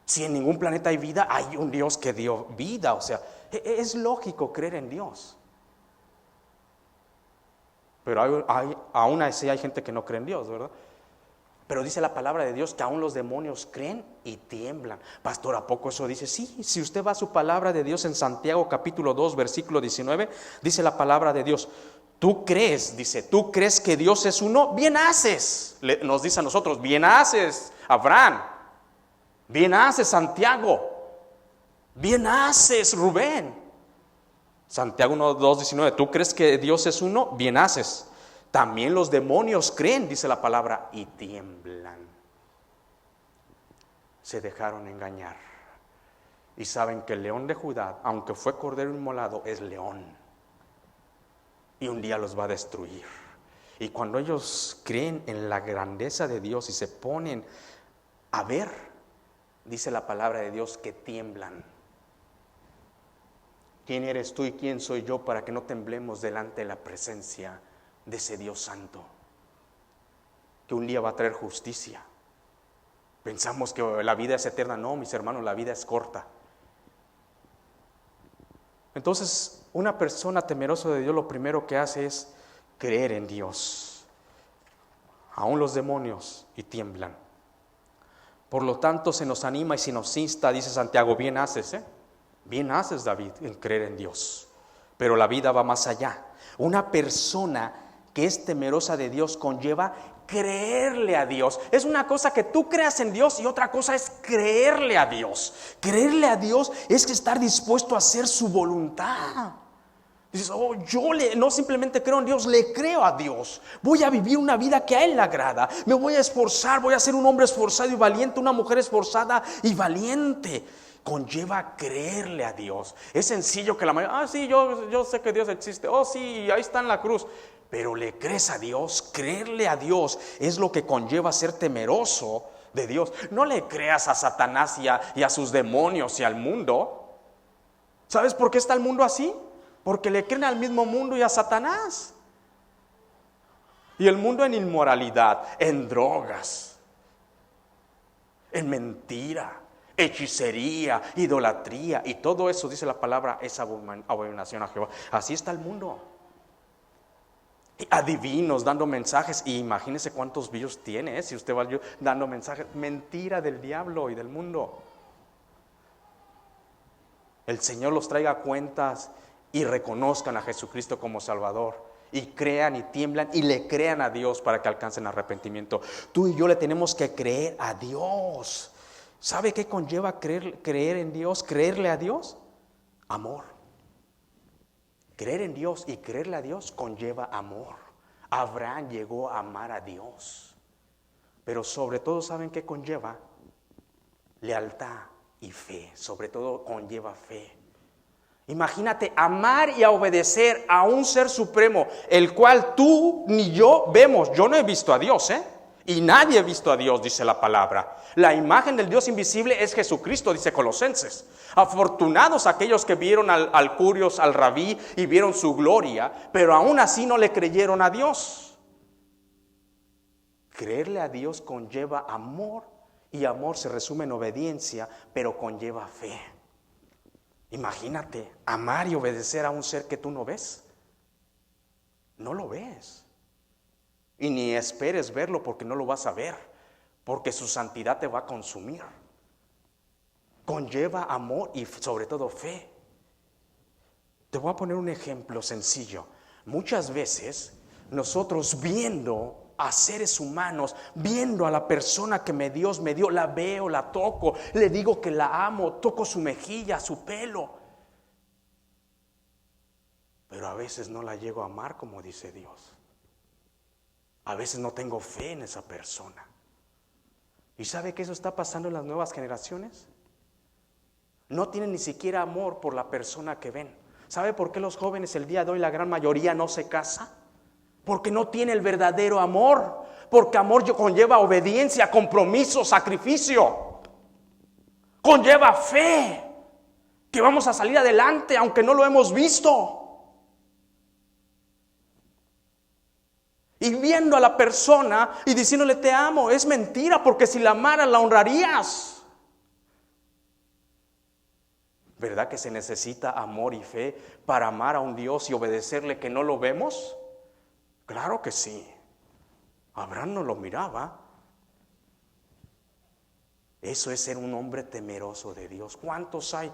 Si en ningún planeta hay vida, hay un Dios que dio vida. O sea, es lógico creer en Dios. Pero aún así hay gente que no cree en Dios, ¿verdad? Pero dice la palabra de Dios que aún los demonios creen y tiemblan. Pastor, ¿a poco eso dice? Sí, si usted va a su palabra de Dios en Santiago capítulo 2 versículo 19, dice la palabra de Dios: tú crees que Dios es uno, bien haces. Nos dice a nosotros: bien haces, Abraham, bien haces, Santiago, bien haces, Rubén. Santiago 2:19, tú crees que Dios es uno, bien haces. También los demonios creen, dice la palabra, y tiemblan. Se dejaron engañar y saben que el león de Judá, aunque fue cordero inmolado, es león, y un día los va a destruir. Y cuando ellos creen en la grandeza de Dios y se ponen a ver, dice la palabra de Dios que tiemblan. ¿Quién eres tú y quién soy yo para que no temblemos delante de la presencia de ese Dios santo, que un día va a traer justicia? Pensamos que la vida es eterna. No, mis hermanos, la vida es corta. Entonces, una persona temerosa de Dios lo primero que hace es creer en Dios. Aún los demonios y tiemblan. Por lo tanto, se nos anima y se nos insta, dice Santiago: bien haces, bien haces, David, en creer en Dios. Pero la vida va más allá. Una persona que es temerosa de Dios conlleva creerle a Dios. Es una cosa que tú creas en Dios y otra cosa es creerle a Dios. Creerle a Dios es estar dispuesto a hacer su voluntad. Dices: yo no simplemente creo en Dios, le creo a Dios. Voy a vivir una vida que a Él le agrada. Me voy a esforzar, voy a ser un hombre esforzado y valiente, una mujer esforzada y valiente. conlleva creerle a Dios. Es sencillo que la mayoría, sí, yo sé que Dios existe, sí, ahí está en la cruz. Pero le crees a Dios. Creerle a Dios es lo que conlleva ser temeroso de Dios. No le creas a Satanás y a sus demonios y al mundo. ¿Sabes por qué está el mundo así? Porque le creen al mismo mundo y a Satanás. Y el mundo en inmoralidad, en drogas, en mentira, hechicería, idolatría, y todo eso, dice la palabra, es abominación a Jehová. Así está el mundo. Adivinos dando mensajes, y imagínese cuántos views tiene, si usted va dando mensajes, mentira del diablo y del mundo. El Señor los traiga a cuentas y reconozcan a Jesucristo como Salvador, y crean y tiemblan y le crean a Dios para que alcancen arrepentimiento. Tú y yo le tenemos que creer a Dios. ¿Sabe qué conlleva creer en Dios? Creerle a Dios, amor. Creer en Dios y creerle a Dios conlleva amor. Abraham llegó a amar a Dios. Pero sobre todo, ¿saben qué conlleva? Lealtad y fe. Sobre todo conlleva fe. Imagínate amar y a obedecer a un ser supremo, el cual tú ni yo vemos. Yo no he visto a Dios, y nadie ha visto a Dios, dice la palabra. La imagen del Dios invisible es Jesucristo, dice Colosenses. Afortunados aquellos que vieron al Curios, al Rabí, y vieron su gloria, pero aún así no le creyeron a Dios. Creerle a Dios conlleva amor, y amor se resume en obediencia, pero conlleva fe. Imagínate, amar y obedecer a un ser que tú no ves. No lo ves. Y ni esperes verlo, porque no lo vas a ver, porque su santidad te va a consumir. Conlleva amor y sobre todo fe. Te voy a poner un ejemplo sencillo. Muchas veces nosotros viendo a seres humanos, viendo a la persona que Dios me dio, la veo, la toco, le digo que la amo, toco su mejilla, su pelo, pero a veces no la llego a amar como dice Dios. A veces no tengo fe en esa persona. ¿Y sabe que eso está pasando en las nuevas generaciones? No tienen ni siquiera amor por la persona que ven. ¿Sabe por qué los jóvenes el día de hoy, la gran mayoría, no se casa? Porque no tiene el verdadero amor. Porque amor conlleva obediencia, compromiso, sacrificio. Conlleva fe, que vamos a salir adelante aunque no lo hemos visto. Y viendo a la persona y diciéndole te amo, es mentira, porque si la amaras la honrarías. ¿Verdad que se necesita amor y fe para amar a un Dios y obedecerle que no lo vemos? Claro que sí. Abraham no lo miraba. Eso es ser un hombre temeroso de Dios. ¿Cuántos hay?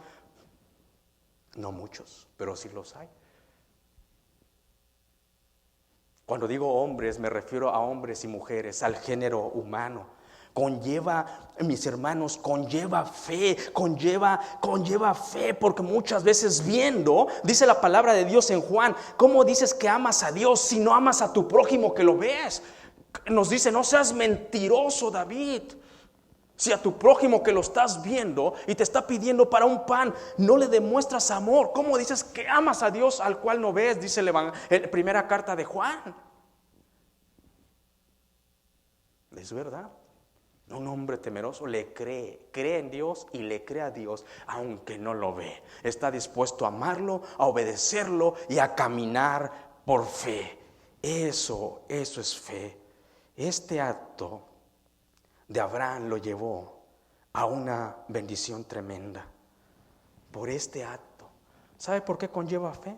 No muchos, pero sí los hay. Cuando digo hombres, me refiero a hombres y mujeres, al género humano. Conlleva, mis hermanos, conlleva fe, conlleva fe, porque muchas veces viendo, dice la palabra de Dios en Juan, ¿cómo dices que amas a Dios si no amas a tu prójimo que lo ves? Nos dice, no seas mentiroso, David. Si a tu prójimo que lo estás viendo y te está pidiendo para un pan, no le demuestras amor, ¿cómo dices que amas a Dios al cual no ves? Dice la primera carta de Juan. Es verdad. Un hombre temeroso le cree en Dios y le cree a Dios aunque no lo ve. Está dispuesto a amarlo, a obedecerlo y a caminar por fe. Eso es fe. Este acto de Abraham lo llevó a una bendición tremenda. Por este acto. ¿Sabe por qué conlleva fe?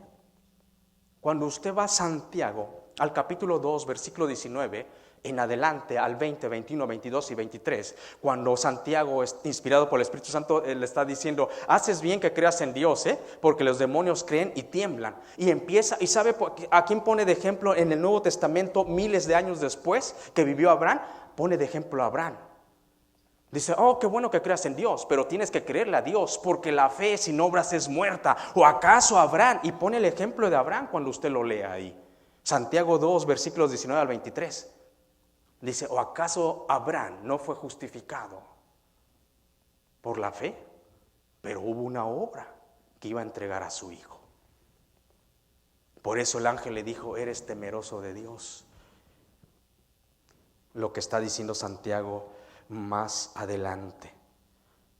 Cuando usted va a Santiago, al capítulo 2, versículo 19, en adelante, al 20, 21, 22 y 23, cuando Santiago, inspirado por el Espíritu Santo, le está diciendo, haces bien que creas en Dios, porque los demonios creen y tiemblan. Y empieza, y ¿sabe a quién pone de ejemplo en el Nuevo Testamento miles de años después que vivió Abraham? Pone de ejemplo a Abraham. Dice, qué bueno que creas en Dios, pero tienes que creerle a Dios, porque la fe sin obras es muerta. ¿O acaso Abraham? Y pone el ejemplo de Abraham cuando usted lo lea ahí. Santiago 2, versículos 19 al 23. Dice, ¿o acaso Abraham no fue justificado por la fe pero hubo una obra que iba a entregar a su hijo. Por eso el ángel le dijo: eres temeroso de Dios. Lo que está diciendo Santiago más adelante.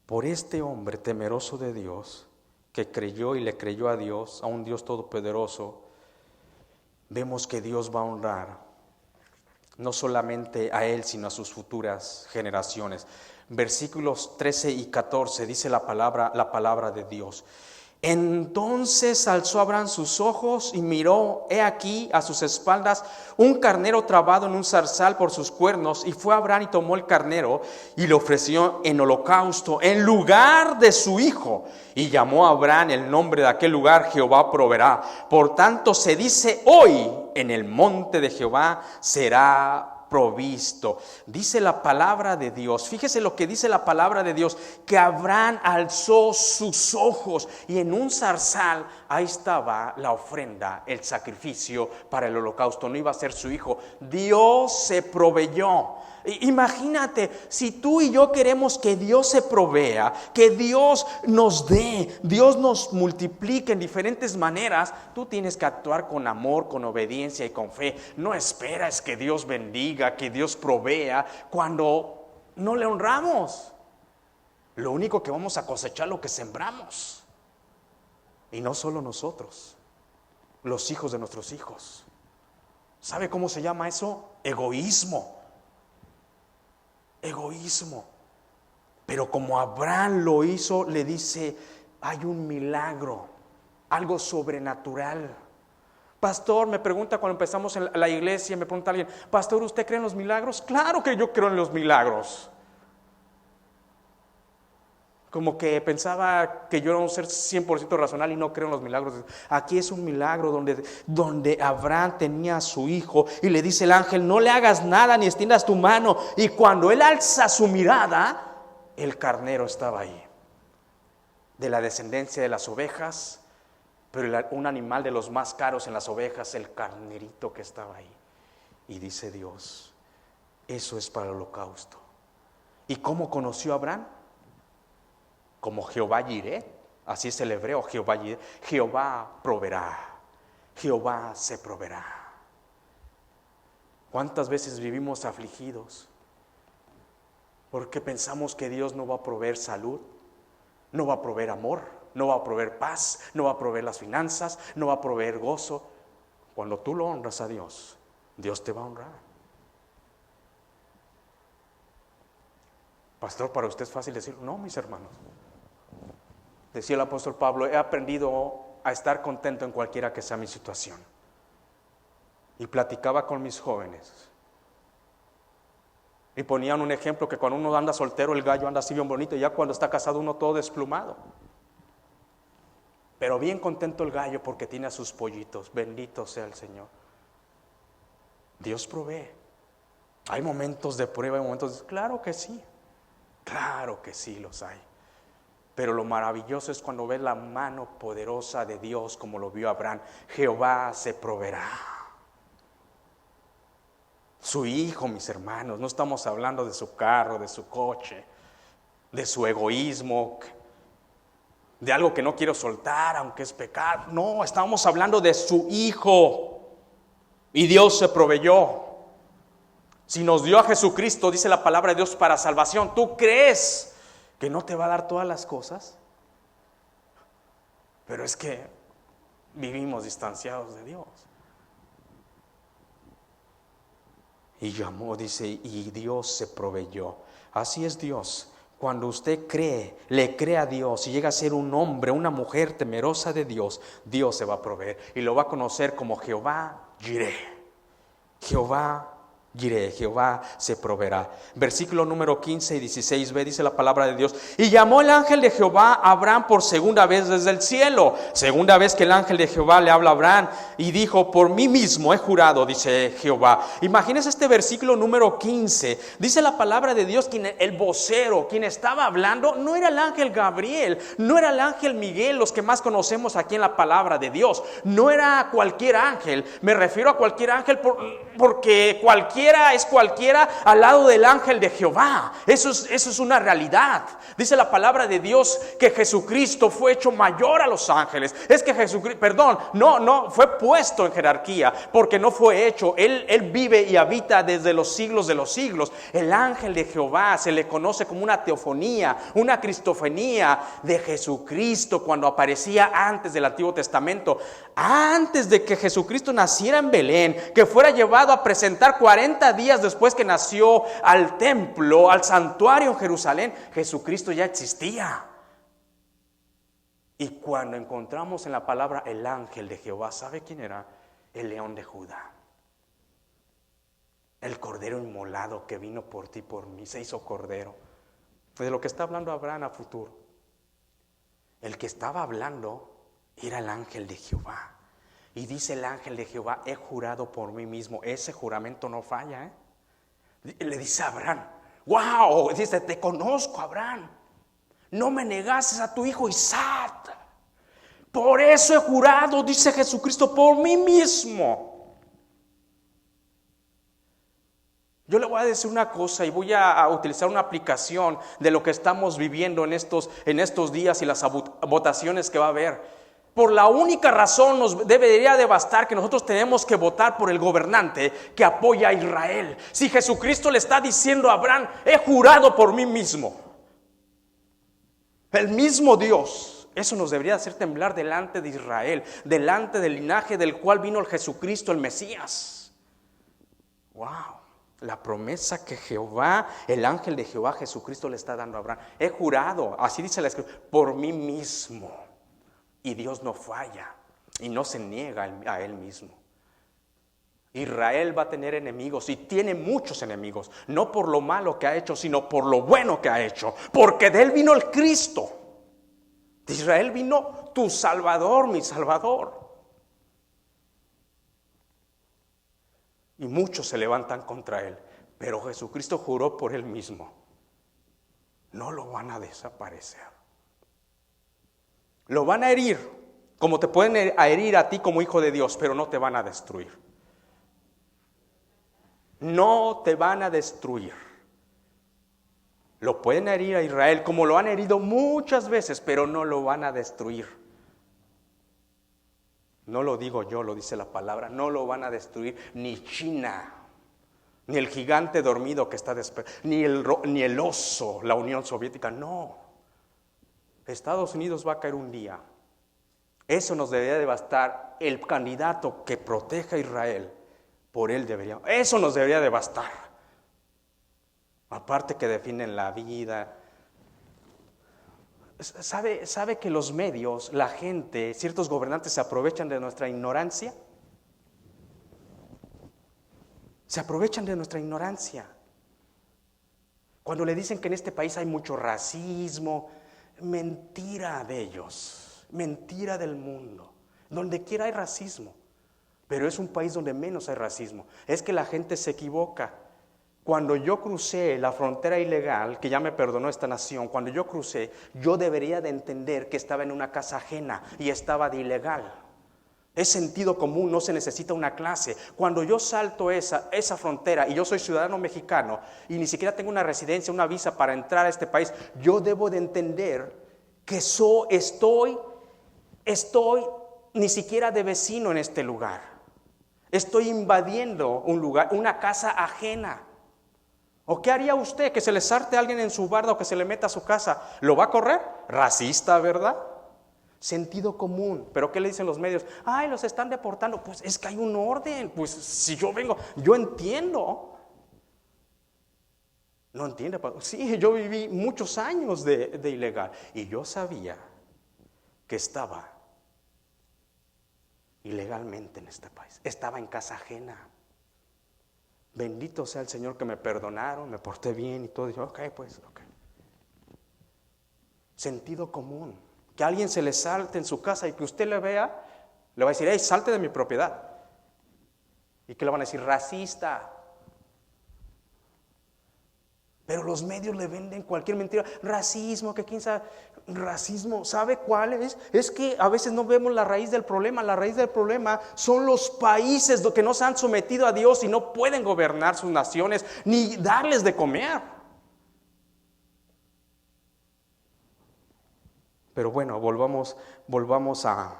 Por este hombre temeroso de Dios, que creyó y le creyó a Dios, a un Dios todopoderoso, vemos que Dios va a honrar no solamente a él, sino a sus futuras generaciones. Versículos 13 y 14 dice la palabra de Dios. Entonces alzó Abraham sus ojos y miró, he aquí a sus espaldas un carnero trabado en un zarzal por sus cuernos, y fue Abraham y tomó el carnero y le ofreció en holocausto en lugar de su hijo, y llamó a Abraham el nombre de aquel lugar: Jehová proveerá. Por tanto se dice hoy: en el monte de Jehová será provisto. Dice la palabra de Dios, fíjese lo que dice la palabra de Dios, que Abraham alzó sus ojos y en un zarzal ahí estaba la ofrenda, el sacrificio para el holocausto. No iba a ser su hijo. Dios se proveyó. Imagínate, si tú y yo queremos que Dios se provea, que Dios nos dé, Dios nos multiplique en diferentes maneras, tú tienes que actuar con amor, con obediencia y con fe. No esperas que Dios bendiga, que Dios provea cuando no le honramos. Lo único que vamos a cosechar lo que sembramos. Y no solo nosotros, los hijos de nuestros hijos. ¿Sabe cómo se llama eso? Egoísmo. Egoísmo. Pero como Abraham lo hizo, le dice: hay un milagro, algo sobrenatural. Pastor, me pregunta cuando empezamos en la iglesia, me pregunta alguien: pastor, ¿usted cree en los milagros? Claro que yo creo en los milagros. Como que pensaba que yo era un ser 100% racional y no creo en los milagros. Aquí es un milagro donde Abraham tenía a su hijo y le dice el ángel: no le hagas nada ni extiendas tu mano. Y cuando él alza su mirada, el carnero estaba ahí, de la descendencia de las ovejas, pero un animal de los más caros en las ovejas, el carnerito que estaba ahí. Y dice Dios: eso es para el holocausto. ¿Y cómo conoció a Abraham? Como Jehová Jireh, así es el hebreo, Jehová Jireh. Jehová proveerá, Jehová se proveerá. ¿Cuántas veces vivimos afligidos? Porque pensamos que Dios no va a proveer salud, no va a proveer amor, no va a proveer paz, no va a proveer las finanzas, no va a proveer gozo. Cuando tú lo honras a Dios, Dios te va a honrar. Pastor, para usted es fácil decir, no, mis hermanos. Decía el apóstol Pablo: he aprendido a estar contento en cualquiera que sea mi situación. Y platicaba con mis jóvenes y ponían un ejemplo, que cuando uno anda soltero, el gallo anda así bien bonito, y ya cuando está casado uno todo desplumado. Pero bien contento el gallo porque tiene a sus pollitos. Bendito sea el Señor. Dios provee. Hay momentos de prueba, hay momentos de... Claro que sí los hay. Pero lo maravilloso es cuando ves la mano poderosa de Dios, como lo vio Abraham. Jehová se proveerá. Su hijo, mis hermanos, no estamos hablando de su carro, de su coche, de su egoísmo, de algo que no quiero soltar, aunque es pecado. No, estamos hablando de su hijo. Y Dios se proveyó. Si nos dio a Jesucristo, dice la palabra de Dios, para salvación, ¿tú crees que no te va a dar todas las cosas? Pero es que vivimos distanciados de Dios. Y llamó, dice, y Dios se proveyó. Así es Dios. Cuando usted cree, le cree a Dios y llega a ser un hombre, una mujer temerosa de Dios, Dios se va a proveer y lo va a conocer como Jehová Jireh. Jehová Jireh, Jehová se proveerá. Versículo número 15 y 16b dice la palabra de Dios: y llamó el ángel de Jehová a Abraham por segunda vez desde el cielo. Segunda vez que el ángel de Jehová le habla a Abraham y dijo: por mí mismo he jurado, dice Jehová. Imagínense este versículo número 15. Dice la palabra de Dios que el vocero, quien estaba hablando, no era el ángel Gabriel, no era el ángel Miguel, los que más conocemos aquí en la palabra de Dios. No era cualquier ángel. Me refiero a cualquier ángel porque cualquier cualquiera al lado del ángel de Jehová. Eso es una realidad. Dice la palabra de Dios que Jesucristo fue hecho mayor a los ángeles. Es que Jesucristo, no fue puesto en jerarquía, porque no fue hecho. Él vive y habita desde los siglos de los siglos. El ángel de Jehová se le conoce como una teofonía, una cristofanía de Jesucristo cuando aparecía antes del Antiguo Testamento. Antes de que Jesucristo naciera en Belén, que fuera llevado a presentar 40 días después que nació al templo, al santuario en Jerusalén, Jesucristo ya existía. Y cuando encontramos en la palabra el ángel de Jehová, ¿sabe quién era? El león de Judá. El cordero inmolado que vino por ti, por mí, se hizo cordero. De lo que está hablando Abraham a futuro. El que estaba hablando era el ángel de Jehová. Y dice el ángel de Jehová: he jurado por mí mismo. Ese juramento no falla, Le dice a Abraham: wow, dice, te conozco, Abraham. No me negases a tu hijo Isaac. Por eso he jurado, dice Jesucristo, por mí mismo. Yo le voy a decir una cosa y voy a utilizar una aplicación de lo que estamos viviendo en estos días y las votaciones que va a haber. Por la única razón nos debería de bastar que nosotros tenemos que votar por el gobernante que apoya a Israel. Si Jesucristo le está diciendo a Abraham: he jurado por mí mismo. El mismo Dios. Eso nos debería hacer temblar delante de Israel, delante del linaje del cual vino el Jesucristo, el Mesías. Wow. La promesa que Jehová, el ángel de Jehová, Jesucristo, le está dando a Abraham. He jurado, así dice la Escritura, por mí mismo. Y Dios no falla y no se niega a Él mismo. Israel va a tener enemigos y tiene muchos enemigos. No por lo malo que ha hecho, sino por lo bueno que ha hecho. Porque de Él vino el Cristo. De Israel vino tu Salvador, mi Salvador. Y muchos se levantan contra Él. Pero Jesucristo juró por Él mismo: no lo van a desaparecer. Lo van a herir, como te pueden herir a ti como hijo de Dios, pero no te van a destruir. No te van a destruir. Lo pueden herir a Israel como lo han herido muchas veces, pero no lo van a destruir. No lo digo yo, lo dice la palabra. No lo van a destruir ni China, ni el gigante dormido que está ni el oso, la Unión Soviética. No. Estados Unidos va a caer un día. Eso nos debería de bastar. El candidato que proteja a Israel, por él debería. Eso nos debería de bastar. Aparte que definen la vida. ¿Sabe que los medios, la gente, ciertos gobernantes se aprovechan de nuestra ignorancia? Se aprovechan de nuestra ignorancia. Cuando le dicen que en este país hay mucho racismo, mentira de ellos, mentira del mundo. Donde quiera hay racismo, pero es un país donde menos hay racismo. Es que la gente se equivoca. Cuando yo crucé la frontera ilegal, que ya me perdonó esta nación, cuando yo crucé, yo debería de entender que estaba en una casa ajena y estaba de ilegal. Es sentido común, no se necesita una clase. Cuando yo salto esa frontera y yo soy ciudadano mexicano y ni siquiera tengo una residencia, una visa para entrar a este país, yo debo de entender que estoy ni siquiera de vecino en este lugar. Estoy invadiendo un lugar, una casa ajena. ¿O qué haría usted? ¿Que se le sarte a alguien en su barda o que se le meta a su casa? ¿Lo va a correr? Racista, ¿verdad? Sentido común. ¿Pero qué le dicen los medios? ¡Ay, los están deportando! Pues es que hay un orden. Pues si yo vengo, yo entiendo. ¿No entiende? Sí, yo viví muchos años de ilegal. Y yo sabía que estaba ilegalmente en este país. Estaba en casa ajena. Bendito sea el Señor que me perdonaron, me porté bien y todo. Y yo, ok. Sentido común. Que alguien se le salte en su casa y que usted le vea, le va a decir: hey, salte de mi propiedad. ¿Y qué le van a decir? Racista. Pero los medios le venden cualquier mentira. Racismo, que quién sabe. Racismo, ¿sabe cuál es? Es que a veces no vemos la raíz del problema. La raíz del problema son los países que no se han sometido a Dios y no pueden gobernar sus naciones ni darles de comer. Pero bueno, volvamos a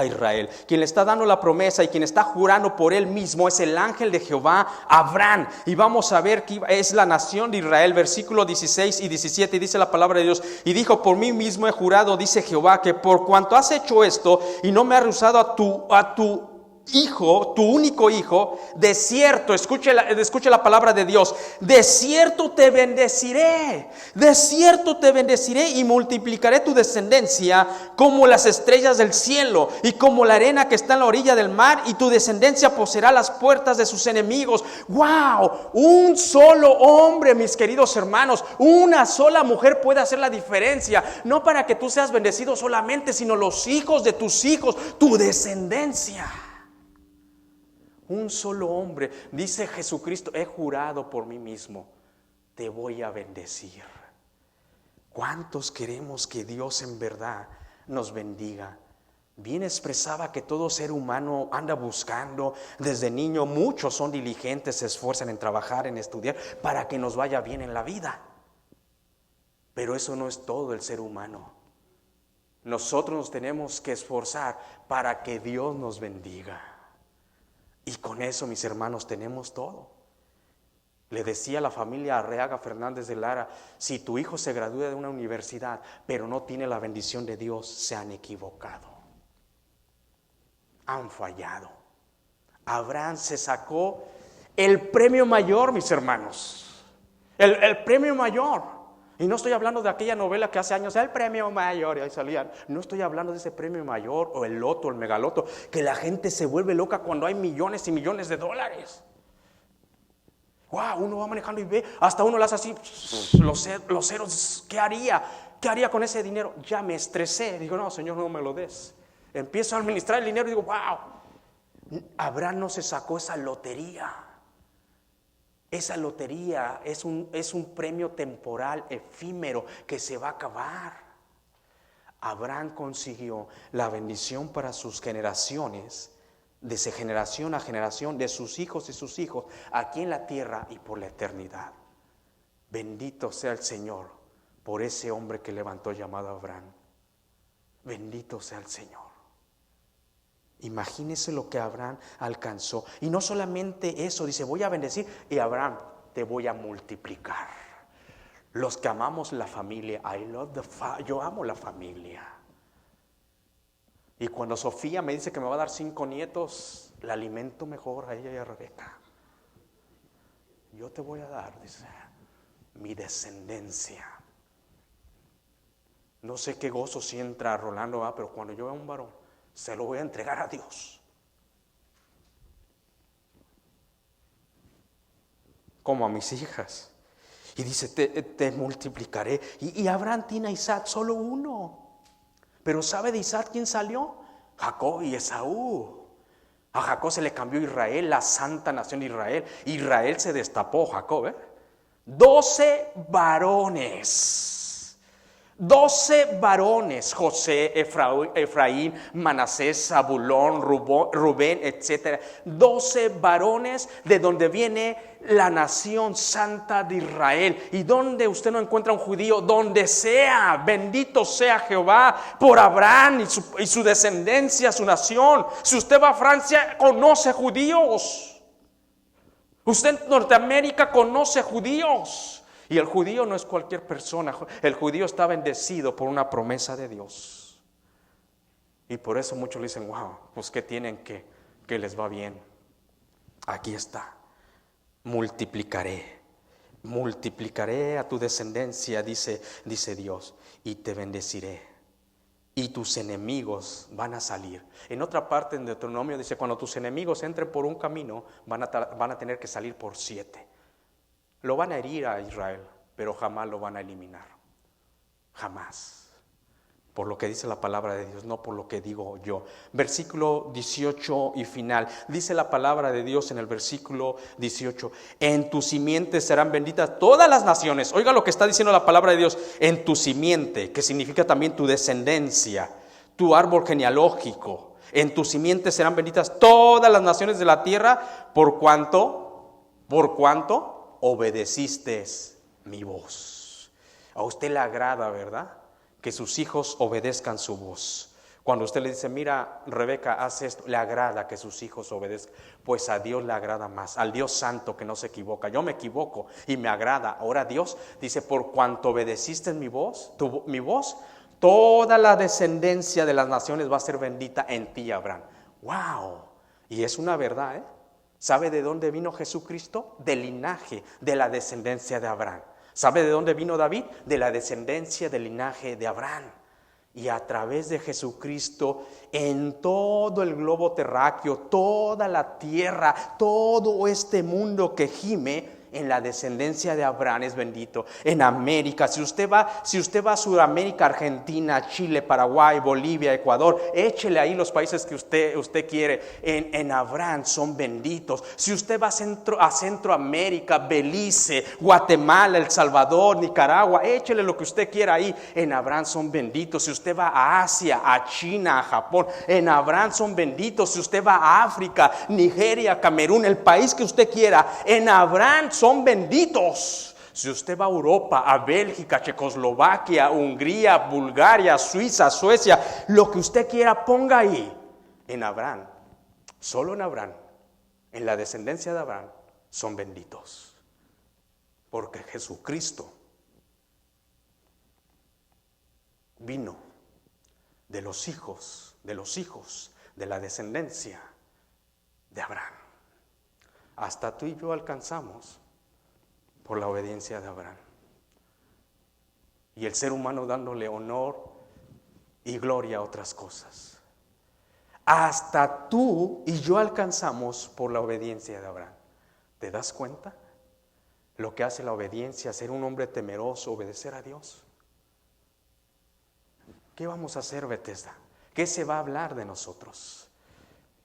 Israel. Quien le está dando la promesa y quien está jurando por él mismo es el ángel de Jehová, Abraham. Y vamos a ver que es la nación de Israel, versículos 16 y 17, y dice la palabra de Dios: y dijo, por mí mismo he jurado, dice Jehová, que por cuanto has hecho esto y no me has rehusado a tu hijo, tu único hijo, de cierto, escuche la palabra de Dios, de cierto te bendeciré y multiplicaré tu descendencia como las estrellas del cielo y como la arena que está en la orilla del mar, y tu descendencia poseerá las puertas de sus enemigos. ¡Wow! Un solo hombre, mis queridos hermanos, una sola mujer puede hacer la diferencia, no para que tú seas bendecido solamente, sino los hijos de tus hijos, tu descendencia. Un solo hombre, dice Jesucristo, he jurado por mí mismo, te voy a bendecir. ¿Cuántos queremos que Dios en verdad nos bendiga? Bien expresaba que todo ser humano anda buscando desde niño. Muchos son diligentes, se esfuerzan en trabajar, en estudiar, para que nos vaya bien en la vida. Pero eso no es todo el ser humano. Nosotros nos tenemos que esforzar para que Dios nos bendiga. Y con eso, mis hermanos, tenemos todo. Le decía a la familia Arreaga Fernández de Lara: si tu hijo se gradúa de una universidad, pero no tiene la bendición de Dios, se han equivocado. Han fallado. Abraham se sacó el premio mayor, mis hermanos. El premio mayor. Y no estoy hablando de aquella novela que hace años, el premio mayor, y ahí salían. No estoy hablando de ese premio mayor o el loto, el megaloto, que la gente se vuelve loca cuando hay millones y millones de dólares. Wow, uno va manejando y ve, hasta uno le hace así, los ceros. ¿Qué haría? ¿Qué haría con ese dinero? Ya me estresé. Digo, no, Señor, no me lo des. Empiezo a administrar el dinero y digo, wow. Abraham no se sacó esa lotería. Esa lotería es un premio temporal, efímero, que se va a acabar. Abraham consiguió la bendición para sus generaciones, desde generación a generación, de sus hijos y sus hijos, aquí en la tierra y por la eternidad. Bendito sea el Señor por ese hombre que levantó llamado Abraham. Bendito sea el Señor. Imagínese lo que Abraham alcanzó. Y no solamente eso, dice, voy a bendecir, y Abraham, te voy a multiplicar. Los que amamos la familia, yo amo la familia. Y cuando Sofía me dice que me va a dar 5 nietos, la alimento mejor a ella y a Rebeca. Yo te voy a dar, dice, mi descendencia. No sé qué gozo si entra Rolando, pero cuando yo vea un varón, se lo voy a entregar a Dios. Como a mis hijas. Y dice, te multiplicaré. Y Abraham tiene a Isaac, solo uno. Pero ¿sabe de Isaac quién salió? Jacob y Esaú. A Jacob se le cambió Israel, la santa nación de Israel. Israel se destapó, Jacob, 12 varones. 12 varones, José, Efraín, Manasés, Zabulón, Rubén, etc. 12 varones de donde viene la nación santa de Israel. ¿Y donde usted no encuentra un judío? Donde sea. Bendito sea Jehová por Abraham y su descendencia, su nación. Si usted va a Francia, conoce judíos. Usted en Norteamérica conoce judíos. Y el judío no es cualquier persona. El judío está bendecido por una promesa de Dios. Y por eso muchos le dicen, wow, pues ¿qué tienen que les va bien? Aquí está. Multiplicaré a tu descendencia, dice Dios, y te bendeciré. Y tus enemigos van a salir. En otra parte en Deuteronomio dice, cuando tus enemigos entren por un camino, van a tener que salir por 7. Lo van a herir a Israel, pero jamás lo van a eliminar. Jamás. por lo que dice la palabra de Dios, no por lo que digo yo. Versículo 18 y final. Dice la palabra de Dios en el versículo 18: en tu simiente serán benditas todas las naciones. Oiga lo que está diciendo la palabra de Dios: en tu simiente, que significa también tu descendencia, tu árbol genealógico. En tu simiente serán benditas todas las naciones de la tierra, por cuanto obedeciste mi voz. A usted le agrada, ¿verdad?, que sus hijos obedezcan su voz. Cuando usted le dice: mira, Rebeca, haz esto, le agrada que sus hijos obedezcan. Pues a Dios le agrada más, al Dios santo que no se equivoca. Yo me equivoco y me agrada. Ahora Dios dice: por cuanto obedeciste mi voz, toda la descendencia de las naciones va a ser bendita en ti, Abraham. ¡Wow! Y es una verdad, ¿eh? ¿Sabe de dónde vino Jesucristo? Del linaje, de la descendencia de Abraham. ¿Sabe de dónde vino David? De la descendencia del linaje de Abraham. Y a través de Jesucristo, en todo el globo terráqueo, toda la tierra, todo este mundo que gime en la descendencia de Abraham es bendito. En América, si usted va a Sudamérica, Argentina, Chile, Paraguay, Bolivia, Ecuador, échele ahí los países que usted quiere. En Abraham son benditos. Si usted va a Centroamérica, Belice, Guatemala, El Salvador, Nicaragua, échele lo que usted quiera ahí. En Abraham son benditos. Si usted va a Asia, a China, a Japón, en Abraham son benditos. Si usted va a África, Nigeria, Camerún, el país que usted quiera, en Abraham son benditos. Si usted va a Europa, a Bélgica, Checoslovaquia, Hungría, Bulgaria, Suiza, Suecia, lo que usted quiera, ponga ahí. En Abraham, solo en Abraham, en la descendencia de Abraham, son benditos. Porque Jesucristo vino de los hijos de la descendencia de Abraham. Hasta tú y yo alcanzamos por la obediencia de Abraham. Y el ser humano dándole honor y gloria a otras cosas. Hasta tú y yo alcanzamos por la obediencia de Abraham. ¿Te das cuenta? Lo que hace la obediencia, ser un hombre temeroso, obedecer a Dios. ¿Qué vamos a hacer, Bethesda? ¿Qué se va a hablar de nosotros?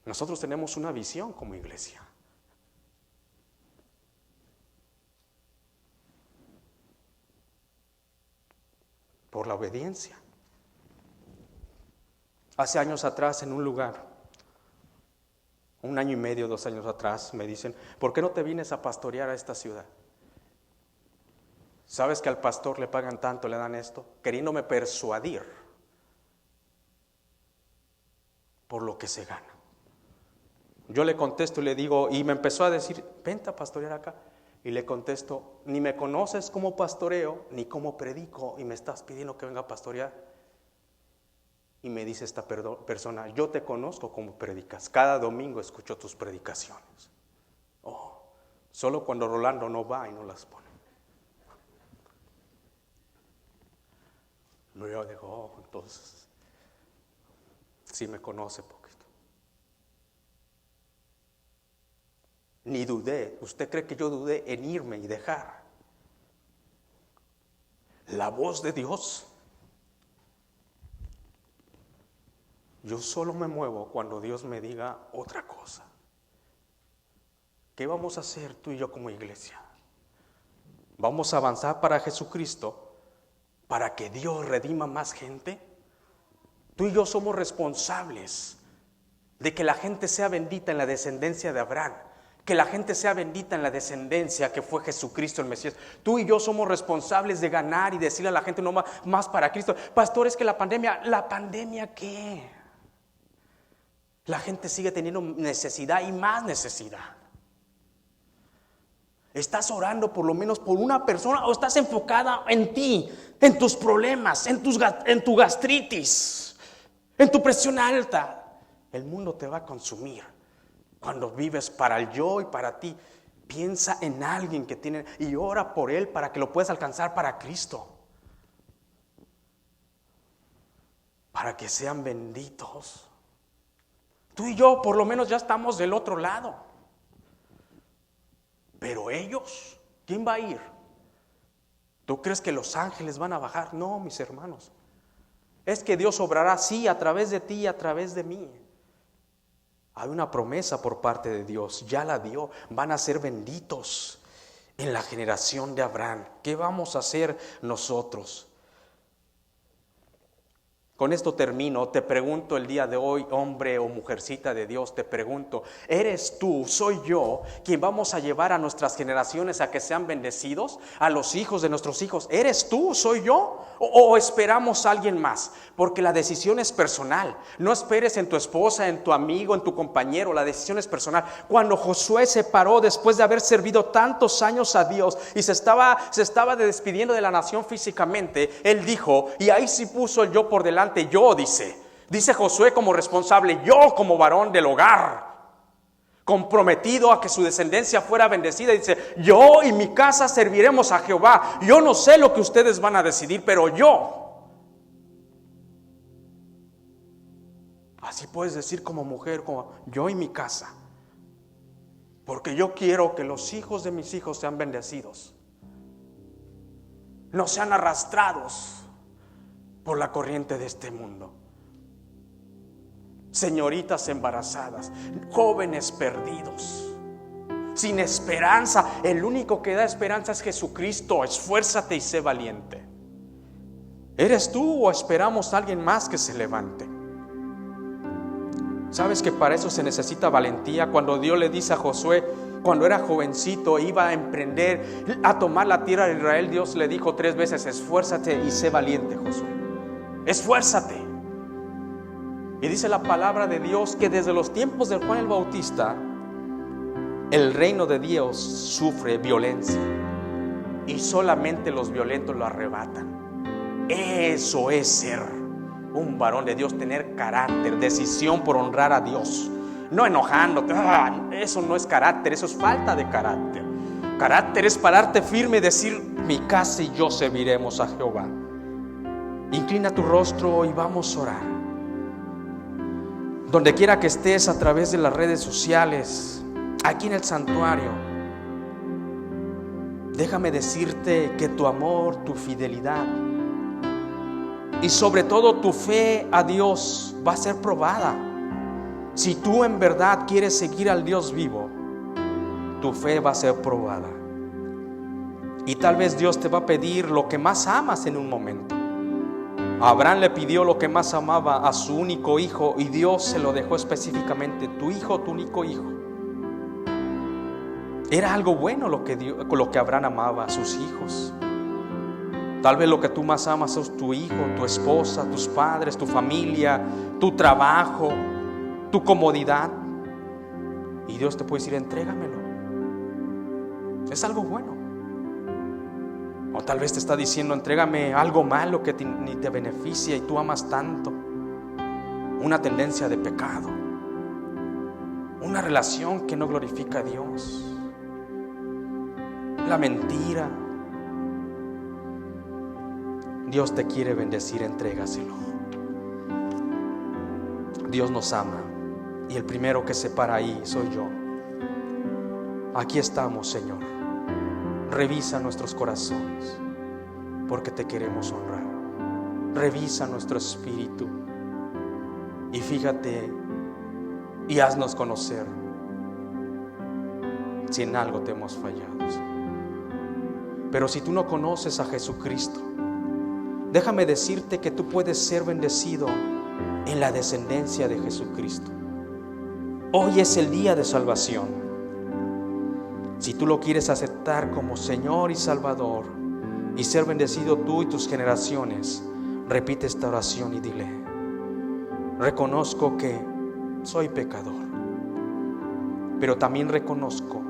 Nosotros tenemos una visión como iglesia. Por la obediencia. Hace años atrás, en un lugar, 1 año y medio, 2 años atrás, me dicen: ¿por qué no te vienes a pastorear a esta ciudad? ¿Sabes que al pastor le pagan tanto, le dan esto? Queriéndome persuadir por lo que se gana. Yo le contesto y le digo, y me empezó a decir: vente a pastorear acá. Y le contesto: ni me conoces como pastoreo, ni como predico, y me estás pidiendo que venga a pastorear. Y me dice esta persona: yo te conozco como predicas, cada domingo escucho tus predicaciones. Oh, solo cuando Rolando no va y no las pone. Yo digo: oh, entonces sí me conoce poquito. Ni dudé. ¿Usted cree que yo dudé en irme y dejar la voz de Dios? Yo solo me muevo cuando Dios me diga otra cosa. ¿Qué vamos a hacer tú y yo como iglesia? ¿Vamos a avanzar para Jesucristo, para que Dios redima más gente? Tú y yo somos responsables de que la gente sea bendita en la descendencia de Abraham, que la gente sea bendita en la descendencia que fue Jesucristo el Mesías. Tú y yo somos responsables de ganar y decirle a la gente: no más para Cristo. Pastor, es que ¿la pandemia qué? La gente sigue teniendo necesidad y más necesidad. ¿Estás orando por lo menos por una persona o estás enfocada en ti, en tus problemas, en tu gastritis, en tu presión alta? El mundo te va a consumir cuando vives para el yo y para ti. Piensa en alguien que tiene y ora por él para que lo puedas alcanzar para Cristo, para que sean benditos. Tú y yo por lo menos ya estamos del otro lado. Pero ellos, ¿quién va a ir? ¿Tú crees que los ángeles van a bajar? No, mis hermanos. Es que Dios obrará, sí, a través de ti y a través de mí. Hay una promesa por parte de Dios, ya la dio. Van a ser benditos en la generación de Abraham. ¿Qué vamos a hacer nosotros? Con esto termino. Te pregunto el día de hoy, hombre o mujercita de Dios, te pregunto, ¿eres tú, soy yo, quien vamos a llevar a nuestras generaciones a que sean bendecidos? ¿A los hijos de nuestros hijos? ¿Eres tú, soy yo? ¿O esperamos a alguien más? Porque la decisión es personal. No esperes en tu esposa, en tu amigo, en tu compañero. La decisión es personal. Cuando Josué se paró después de haber servido tantos años a Dios y se estaba despidiendo de la nación físicamente, él dijo, y ahí sí puso el yo por delante, yo, dice Josué como responsable, yo como varón del hogar, comprometido a que su descendencia fuera bendecida, dice, yo y mi casa serviremos a Jehová. Yo no sé lo que ustedes van a decidir, pero yo. Así puedes decir como mujer, como yo y mi casa, porque yo quiero que los hijos de mis hijos sean bendecidos, no sean arrastrados por la corriente de este mundo. Señoritas embarazadas, jóvenes perdidos, sin esperanza. El único que da esperanza es Jesucristo. Esfuérzate y sé valiente. ¿Eres tú o esperamos a alguien más que se levante? ¿Sabes que para eso se necesita valentía? Cuando Dios le dice a Josué, cuando era jovencito, iba a emprender a tomar la tierra de Israel, Dios le dijo 3 veces, esfuérzate y sé valiente, Josué. Esfuérzate. Y dice la palabra de Dios que desde los tiempos de Juan el Bautista, el reino de Dios sufre violencia y solamente los violentos lo arrebatan. Eso es ser un varón de Dios, tener carácter, decisión por honrar a Dios, no enojándote. Eso no es carácter, eso es falta de carácter. Carácter es pararte firme y decir, mi casa y yo serviremos a Jehová. Inclina tu rostro y vamos a orar. Donde quiera que estés, a través de las redes sociales, aquí en el santuario, déjame decirte que tu amor, tu fidelidad y sobre todo tu fe a Dios va a ser probada. Si tú en verdad quieres seguir al Dios vivo, tu fe va a ser probada. Y tal vez Dios te va a pedir lo que más amas en un momento. Abraham le pidió lo que más amaba, a su único hijo, y Dios se lo dejó específicamente, tu hijo, tu único hijo. Era algo bueno lo que Abraham amaba a sus hijos. Tal vez lo que tú más amas es tu hijo, tu esposa, tus padres, tu familia, tu trabajo, tu comodidad. Y Dios te puede decir, entrégamelo. Es algo bueno. O tal vez te está diciendo, entrégame algo malo que ni te beneficia y tú amas tanto. Una tendencia de pecado, una relación que no glorifica a Dios, la mentira. Dios te quiere bendecir, entrégaselo. Dios nos ama y el primero que se para ahí soy yo. Aquí estamos, Señor. Revisa nuestros corazones, porque te queremos honrar. Revisa nuestro espíritu y fíjate y haznos conocer si en algo te hemos fallado. Pero si tú no conoces a Jesucristo, déjame decirte que tú puedes ser bendecido en la descendencia de Jesucristo. Hoy es el día de salvación. Si tú lo quieres aceptar como Señor y Salvador y ser bendecido tú y tus generaciones, repite esta oración y dile: reconozco que soy pecador, pero también reconozco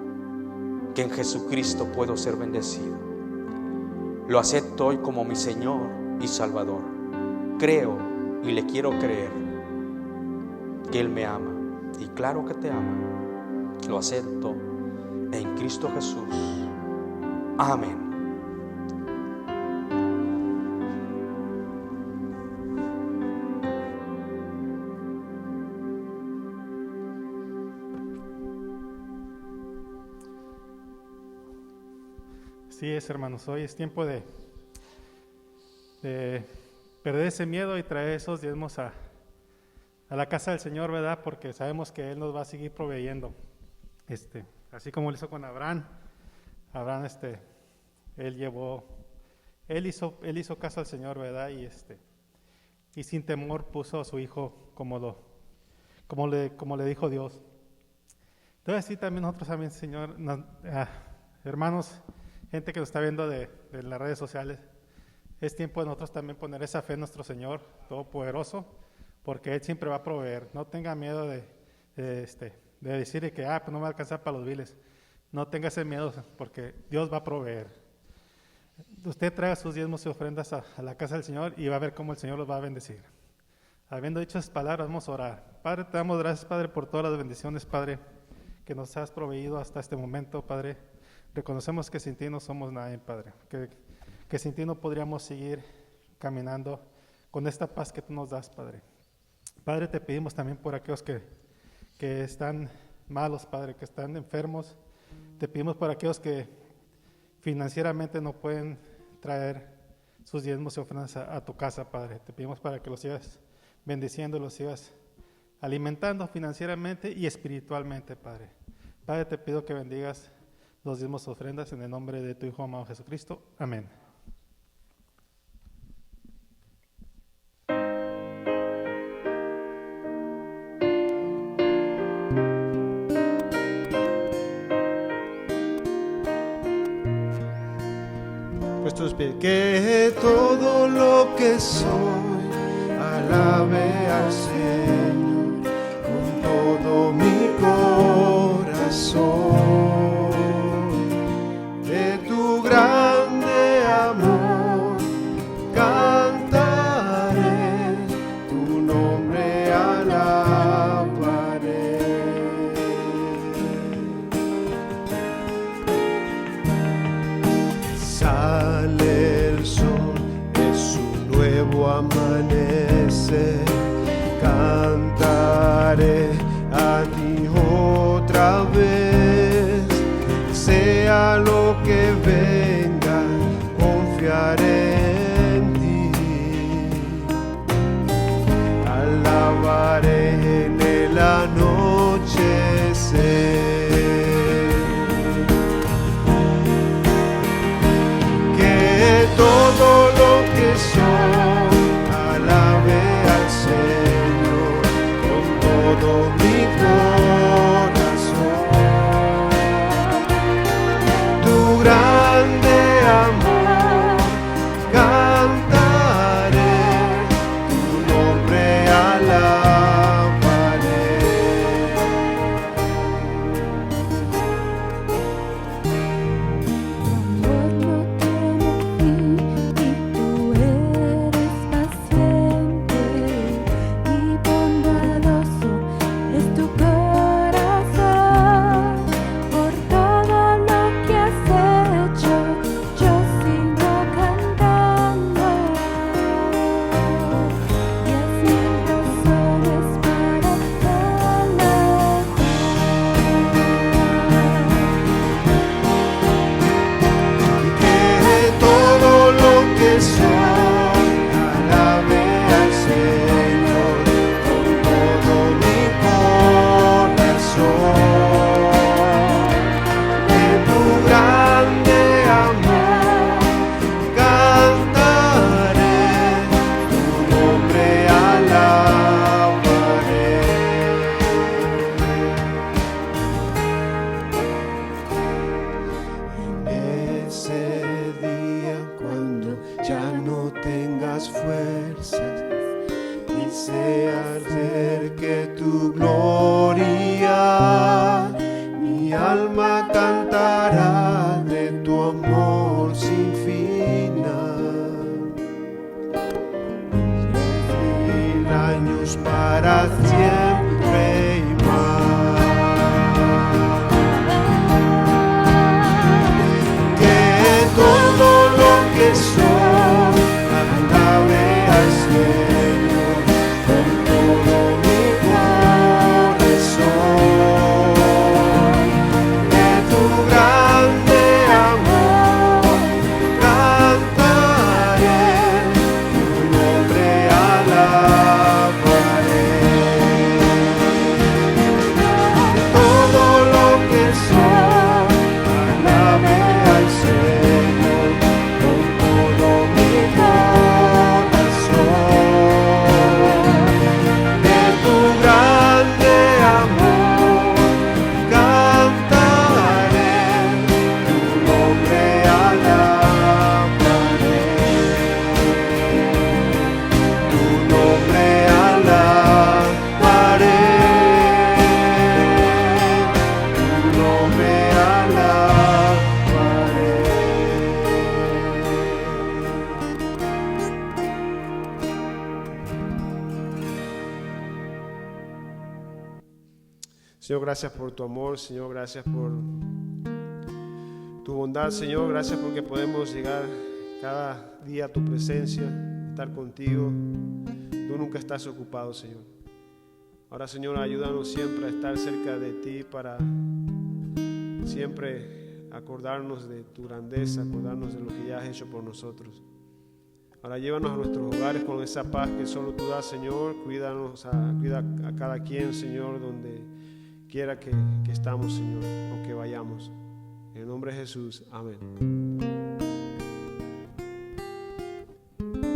que en Jesucristo puedo ser bendecido. Lo acepto hoy como mi Señor y Salvador. Creo y le quiero creer que Él me ama, y claro que te ama. Lo acepto en Cristo Jesús. Amén. Así es, hermanos, hoy es tiempo de perder ese miedo y traer esos diezmos a la casa del Señor, ¿verdad? Porque sabemos que Él nos va a seguir proveyendo. Así como lo hizo con Abraham. Abraham, Él hizo caso al Señor, ¿verdad? Y sin temor puso a su hijo como le dijo Dios. Entonces sí, también nosotros también, Señor, hermanos, gente que nos está viendo de las redes sociales, es tiempo de nosotros también poner esa fe en nuestro Señor Todopoderoso, porque Él siempre va a proveer. No tenga miedo de decir que pues no me va a alcanzar para los biles. No tenga ese miedo, porque Dios va a proveer. Usted traiga sus diezmos y ofrendas a la casa del Señor y va a ver cómo el Señor los va a bendecir. Habiendo dicho esas palabras, vamos a orar. Padre, te damos gracias, Padre, por todas las bendiciones, Padre, que nos has proveído hasta este momento, Padre. Reconocemos que sin ti no somos nadie, Padre, que sin ti no podríamos seguir caminando con esta paz que tú nos das, Padre. Padre, te pedimos también por aquellos que están malos, Padre, que están enfermos. Te pedimos por aquellos que financieramente no pueden traer sus diezmos y ofrendas a tu casa, Padre. Te pedimos para que los sigas bendiciendo, los sigas alimentando financieramente y espiritualmente, Padre. Padre, te pido que bendigas los diezmos y ofrendas en el nombre de tu Hijo amado Jesucristo. Amén. Puestos pies, que todo lo que soy alabe al Señor con todo mi corazón. De tu grande amor cantaré, tu nombre alabaré. Sale el sol, es un nuevo amanecer, cantaré a ti otra vez, sea lo que venga, confiaré en ti, alabaré en el anochecer. Todo lo que soy, alabe al Señor con todo mi corazón. Tu grande amor cantaré, tu nombre alabaré. Tu amor no tiene fin y tú eres Señor, gracias por tu amor, Señor, gracias por tu bondad, Señor, gracias porque podemos llegar cada día a tu presencia, estar contigo. Tú nunca estás ocupado, Señor. Ahora, Señor, ayúdanos siempre a estar cerca de ti para siempre acordarnos de tu grandeza, acordarnos de lo que ya has hecho por nosotros. Ahora llévanos a nuestros hogares con esa paz que solo tú das, Señor. Cuida a cada quien, Señor, donde quiera que estamos, Señor, o que vayamos. En el nombre de Jesús, amén.